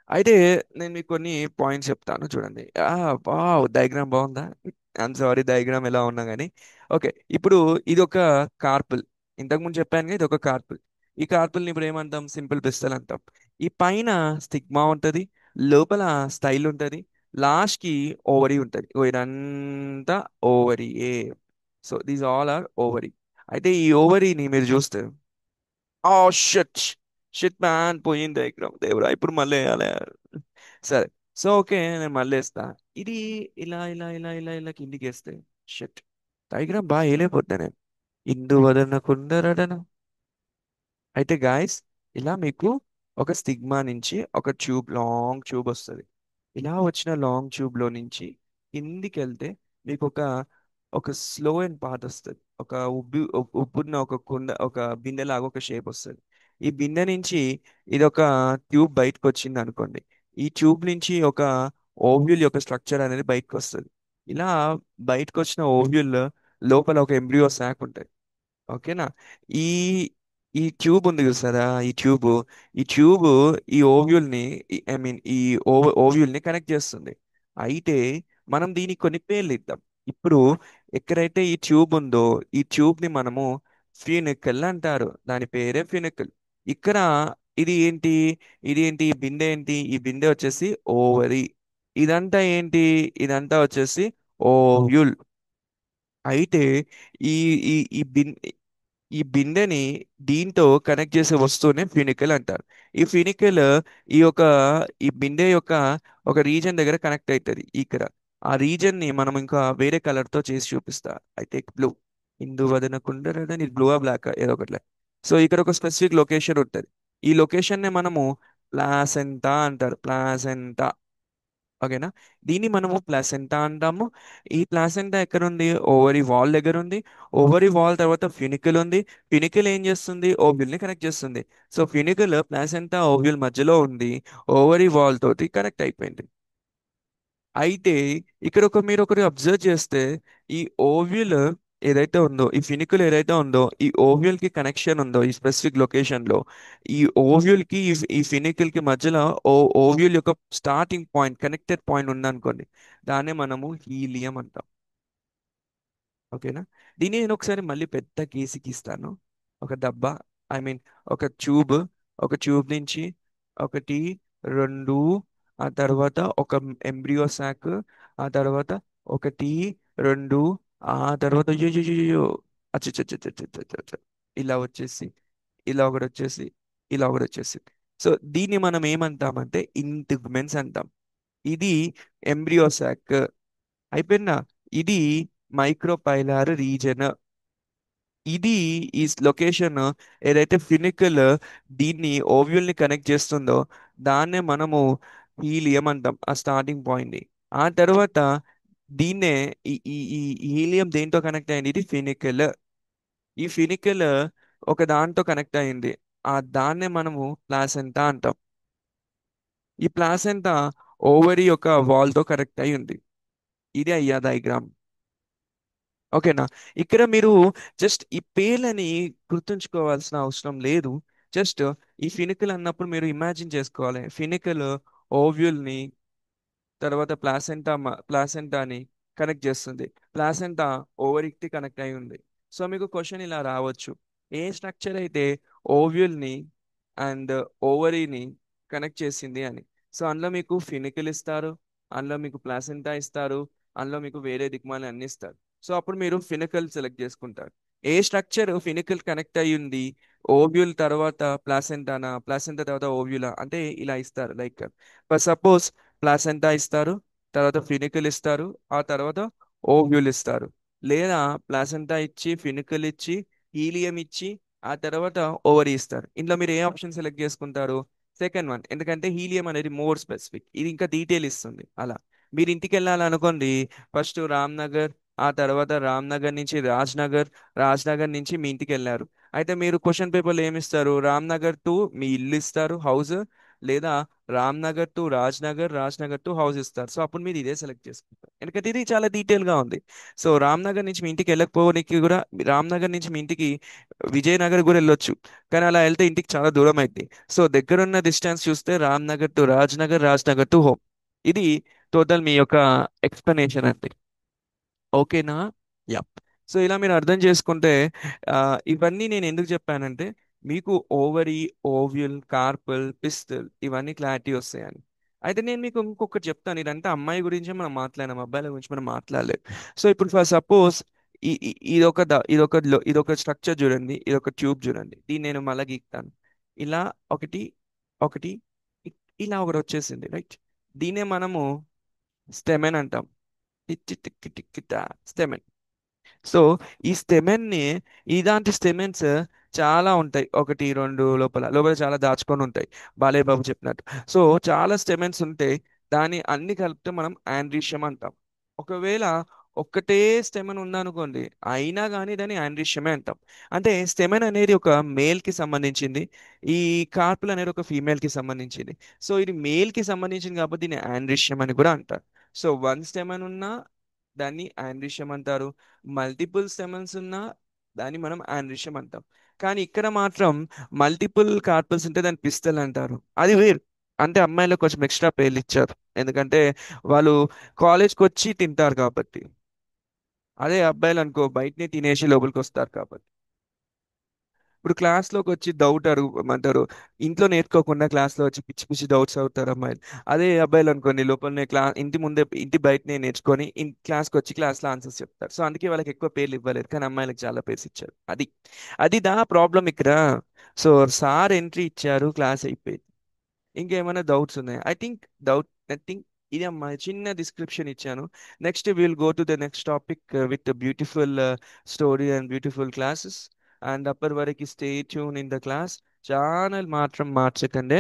A: అయితే నేను మీకు కొన్ని పాయింట్స్ చెప్తాను చూడండి. వావ్, డయాగ్రామ్ బాగుందా? ఐమ్ సారీ, డయాగ్రామ్ ఎలా ఉన్నా కానీ. ఓకే. ఇప్పుడు ఇది ఒక కార్పుల్. ఇంతకుముందు చెప్పాను కదా, ఇది ఒక కార్పుల్. ఈ కార్పుల్ని ఇప్పుడు ఏమంటాం? సింపుల్ పిస్టల్ అంటాం. ఈ పైన స్టిగ్మా ఉంటుంది, లోపల స్టైల్ ఉంటుంది, లాస్ట్ కి ఓవరీ ఉంటుంది. ఇదంతా ఓవరీయే. So these all are ovary. అయితే ఈ ఓవరీని మీరు చూస్తే, ఓ షట్, షిట్ మ్యాన్, పోయింది డయాగ్రామ్, దేవుడా ఇప్పుడు మళ్ళీ వేయాలి. సరే. సో ఓకే, నేను మళ్ళీ వేస్తా. ఇది ఇలా ఇలా ఇలా ఇలా ఇలా కిందికి వేస్తే, షట్, డయాగ్రామ్ బాగా వేయలేకపోతున్నా నేను. ఇందువదన కుందరడన. అయితే గాయస్, ఇలా మీకు ఒక స్టిగ్మా నుంచి ఒక ట్యూబ్, లాంగ్ ట్యూబ్ వస్తుంది. ఇలా వచ్చిన లాంగ్ ట్యూబ్ లో నుంచి కిందికి వెళ్తే మీకు ఒక స్లో అండ్ పాత్ వస్తుంది. ఒక ఉబ్బున్న ఒక కుండ, ఒక బిందె లాగా ఒక షేప్ వస్తుంది. ఈ బిందె నుంచి ఇది ఒక ట్యూబ్ బయటకు వచ్చింది అనుకోండి. ఈ ట్యూబ్ నుంచి ఒక ఓవ్యూల్ యొక్క స్ట్రక్చర్ అనేది బయటకు వస్తుంది. ఇలా బయటకు వచ్చిన ఓవ్యూల్ లోపల ఒక ఎంబ్రియో సాక్ ఉంటుంది. ఓకేనా? ఈ ఈ ట్యూబ్ ఉంది చూసారా, ఈ ట్యూబ్ ఈ ఓవ్యూల్ ని, ఐ మీన్ ఈ ఓవ్యూల్ ని కనెక్ట్ చేస్తుంది. అయితే మనం దీనికి కొన్ని పేర్లు ఇద్దాం. ఇప్పుడు ఎక్కడైతే ఈ ట్యూబ్ ఉందో, ఈ ట్యూబ్ ని మనము ఫినికల్ అంటారు. దాని పేరే ఫినికల్. ఇక్కడ ఇది ఏంటి, ఈ బిందె ఏంటి, ఈ బిందె వచ్చేసి ఓవరీ. ఇదంతా ఏంటి, ఇదంతా వచ్చేసి ఓవ్యూల్. అయితే ఈ ఈ ఈ బిన్ ఈ బిందెని దీంతో కనెక్ట్ చేసే వస్తువునే ఫినికల్ అంటారు. ఈ ఫినికల్ ఈ యొక్క ఈ బిందె యొక్క ఒక రీజన్ దగ్గర కనెక్ట్ అవుతుంది ఇక్కడ. ఆ రీజన్ ని మనం ఇంకా వేరే కలర్ తో చేసి చూపిస్తా. అయితే బ్లూ, ఇందు వదన కుండరదని, ఇది బ్లూ బ్లాక్ ఏదో ఒకటి. సో ఇక్కడ ఒక స్పెసిఫిక్ లొకేషన్ ఉంటుంది. ఈ లొకేషన్ ని మనము ప్లాసెంటా అంటారు, ప్లాసెంటా. ఓకేనా? దీన్ని మనము ప్లాసెంటా అంటాము. ఈ ప్లాసెంటా ఎక్కడ ఉంది? ఓవరీ వాల్ దగ్గర ఉంది. ఓవరీ వాల్ తర్వాత ఫినికల్ ఉంది. ఫినికల్ ఏం చేస్తుంది? ఓవ్యూల్ ని కనెక్ట్ చేస్తుంది. సో ఫినికల్ ప్లాసెంటా ఓవ్యూల్ మధ్యలో ఉంది. ఓవరీ వాల్ తోటి కనెక్ట్ అయిపోయింది. అయితే ఇక్కడ మీరు ఒకటి అబ్జర్వ్ చేస్తే, ఈ ఓవ్యూల్ ఏదైతే ఉందో, ఈ ఫినికల్ ఏదైతే ఉందో, ఈ ఓవ్యూల్ కి కనెక్షన్ ఉందో ఈ స్పెసిఫిక్ లొకేషన్ లో, ఈ ఓవ్యూల్ కి ఈ ఫినికల్ కి మధ్యలో ఓవ్యూల్ యొక్క స్టార్టింగ్ పాయింట్, కనెక్టెడ్ పాయింట్ ఉందనుకోండి, దాన్నే మనము హీలియం అంటాం. ఓకేనా? దీన్ని నేను ఒకసారి మళ్ళీ పెద్ద గీసికి ఇస్తాను. ఒక డబ్బా, ఐ మీన్ ఒక ట్యూబ్, ఒక ట్యూబ్ నుంచి ఒకటి, రెండు, ఆ తర్వాత ఒక ఎంబ్రియో సాక్, ఆ తర్వాత ఒకటి, రెండు, ఆ తర్వాత అయ్యో అచ్చచ్చచ్చచ్చచ్చచ్చచ్చ, ఇలా వచ్చేసి, ఇలా ఒకటి వచ్చేసి, ఇలా ఒకటి వచ్చేసి. సో దీన్ని మనం ఏమంటామంటే ఇంటిగ్మెంట్స్ అంటాం. ఇది ఎంబ్రియో సాక్ అయిపోయిందా? ఇది మైక్రోపైలార్ రీజన్. ఇది ఈ లొకేషన్ ఏదైతే ఫినికల్ దీన్ని ఓవ్యూల్ ని కనెక్ట్ చేస్తుందో, దాన్నే మనము హీలియం అంటాం, ఆ స్టార్టింగ్ పాయింట్ ని. ఆ తర్వాత దీన్నే ఈ ఈ ఈ హీలియం దేంతో కనెక్ట్ అయింది? ఇది ఫినికల్. ఈ ఫినికల్ ఒక దాంతో కనెక్ట్ అయింది. ఆ దాన్నే మనము ప్లాసెంటా అంటాం. ఈ ప్లాసెంటా ఓవరీ యొక్క వాల్ తో కనెక్ట్ అయి ఉంది. ఇది అయ్యా డయాగ్రామ్. ఓకేనా? ఇక్కడ మీరు జస్ట్ ఈ పేర్లని గుర్తుంచుకోవాల్సిన అవసరం లేదు. జస్ట్ ఈ ఫినికల్ అన్నప్పుడు మీరు ఇమాజిన్ చేసుకోవాలి. ఫినికల్ ఓవ్యూల్ ని, తర్వాత ప్లాసెంటాని కనెక్ట్ చేస్తుంది. ప్లాసెంటా ఓవరీకి కనెక్ట్ అయి ఉంది. సో మీకు క్వశ్చన్ ఇలా రావచ్చు: ఏ స్ట్రక్చర్ అయితే ఓవ్యూల్ ని అండ్ ఓవరీని కనెక్ట్ చేసింది అని. సో అందులో మీకు ఫినికల్ ఇస్తారు, అందులో మీకు ప్లాసెంటా ఇస్తారు, అందులో మీకు వేరే దిక్మాలి అన్ని ఇస్తారు. సో అప్పుడు మీరు ఫినికల్ సెలెక్ట్ చేసుకుంటారు. ఏ స్ట్రక్చర్ ఫినికల్ కనెక్ట్ అయి ఉంది, ఓవ్యూల్ తర్వాత ప్లాసెంటానా, ప్లాసెంటా తర్వాత ఓవ్యూలా అంటే ఇలా ఇస్తారు. లైక్ ఫర్ సపోజ్ ప్లాసెంటా ఇస్తారు, తర్వాత ఫినికల్ ఇస్తారు, ఆ తర్వాత ఓవ్యూల్ ఇస్తారు. లేదా ప్లాసెంటా ఇచ్చి, ఫినికల్ ఇచ్చి, హీలియం ఇచ్చి, ఆ తర్వాత ఓవరీ ఇస్తారు. ఇందులో మీరు ఏ ఆప్షన్ సెలెక్ట్ చేసుకుంటారు? Second one. ఎందుకంటే హీలియం అనేది మోర్ స్పెసిఫిక్, ఇది ఇంకా డీటెయిల్ ఇస్తుంది. అలా మీరు ఇంటికి వెళ్ళాలనుకోండి, ఫస్ట్ రామ్నగర్, ఆ తర్వాత రామ్నగర్ నుంచి రాజ్నగర్, రాజ్నగర్ నుంచి మీ ఇంటికి వెళ్ళారు. అయితే మీరు క్వశ్చన్ పేపర్లో ఏమి ఇస్తారు? రామ్నగర్ టు మీ ఇల్లు ఇస్తారు, హౌస్, లేదా Ramnagar to Rajnagar, Rajnagar to house ఇస్తారు. సో అప్పుడు మీరు ఇదే సెలెక్ట్ చేసుకుంటారు, ఎందుకంటే ఇది చాలా డీటెయిల్ గా ఉంది. సో రామ్నగర్ నుంచి మీ ఇంటికి వెళ్ళకపోవడానికి కూడా, రామ్నగర్ నుంచి మీ ఇంటికి విజయనగర్ కూడా వెళ్ళొచ్చు, కానీ అలా వెళ్తే ఇంటికి చాలా దూరం అయింది. సో దగ్గరున్న డిస్టెన్స్ చూస్తే Ramnagar to Rajnagar, Rajnagar to home. ఇది టోటల్ మీ యొక్క ఎక్స్ప్లెనేషన్ అండి. ఓకేనా? యప్. సో ఇలా మీరు అర్థం చేసుకుంటే, ఆ, ఇవన్నీ నేను ఎందుకు చెప్పానంటే, మీకు ఓవరీ, ఓవ్యూల్, కార్పల్, పిస్టల్ ఇవన్నీ క్లారిటీ వస్తాయని. అయితే నేను మీకు ఇంకొకటి చెప్తాను. ఇదంటే అమ్మాయి గురించి మనం మాట్లాడాం, అబ్బాయిల గురించి మనం మాట్లాడలేదు. సో ఇప్పుడు ఫర్ సపోజ్ ఇదొక స్ట్రక్చర్ చూడండి, ఇదొక ట్యూబ్ చూడండి. దీన్ని నేను మళ్ళీ గీక్తాను. ఇలా ఒకటి, ఒకటి, ఇలా ఒకటి వచ్చేసింది, రైట్? దీన్నే మనము స్టెమెన్ అంటాం. స్టెమెన్. సో ఈ స్టెమెన్ ని, ఇలాంటి స్టెమెన్స్ చాలా ఉంటాయి. ఒకటి, రెండు, లోపల లోపల చాలా దాచుకొని ఉంటాయి, బాలయ్య బాబు చెప్పినట్టు. సో చాలా స్టెమెన్స్ ఉంటాయి. దాన్ని అన్ని కలిపితే మనం ఆండ్రీషియం అంటాం. ఒకవేళ ఒక్కటే స్టెమన్ ఉందనుకోండి, అయినా కానీ దాన్ని ఆండ్రిష్యమే అంటాం. అంటే స్టెమన్ అనేది ఒక మేల్ కి సంబంధించింది, ఈ కార్పుల్ అనేది ఒక ఫీమేల్ కి సంబంధించింది. సో ఇది మేల్ కి సంబంధించింది కాబట్టి దీన్ని ఆండ్రిష్యం అని కూడా అంటారు. సో వన్ స్టెమన్ ఉన్నా దాన్ని ఆండ్రిష్యం అంటారు, మల్టిపుల్ స్టెమన్స్ ఉన్నా దాన్ని మనం ఆండ్రిష్యం అంటాం. కానీ ఇక్కడ మాత్రం మల్టిపుల్ కార్పల్స్ ఉంటే దాన్ని పిస్తల్ అంటారు, అది వేరు. అంటే అమ్మాయిలకు కొంచెం ఎక్స్ట్రా పేర్లు ఇచ్చారు, ఎందుకంటే వాళ్ళు కాలేజ్కి వచ్చి తింటారు కాబట్టి. అదే అబ్బాయిలు అనుకో బయటనే తినేసి లోపలికి వస్తారు కాబట్టి. ఇప్పుడు క్లాస్లోకి వచ్చి డౌట్ అడుగుమంటారు, ఇంట్లో నేర్చుకోకుండా క్లాస్లో వచ్చి పిచ్చి పిచ్చి డౌట్స్ అవుతారు అమ్మాయిలు. అదే అబ్బాయిలు అనుకోండి, లోపలనే ఇంటి ముందే ఇంటి బయటనే నేర్చుకొని క్లాస్కి వచ్చి క్లాస్లో ఆన్సర్స్ చెప్తారు. సో అందుకే వాళ్ళకి ఎక్కువ పేర్లు ఇవ్వలేదు, కానీ అమ్మాయిలకు చాలా పేర్స్ ఇచ్చారు. అది అది దా ప్రాబ్లం ఇక్కడ. సో సార్ ఎంట్రీ ఇచ్చారు, క్లాస్ అయిపోయింది. ఇంకేమైనా డౌట్స్ ఉన్నాయా? I think doubt nothing. ఇది అమ్మా చిన్న డిస్క్రిప్షన్ ఇచ్చాను. Next will go to the next topic with beautiful story and beautiful classes. And అప్పటి వరకు stay tune in the class. Channel మాత్రం మార్చకండి.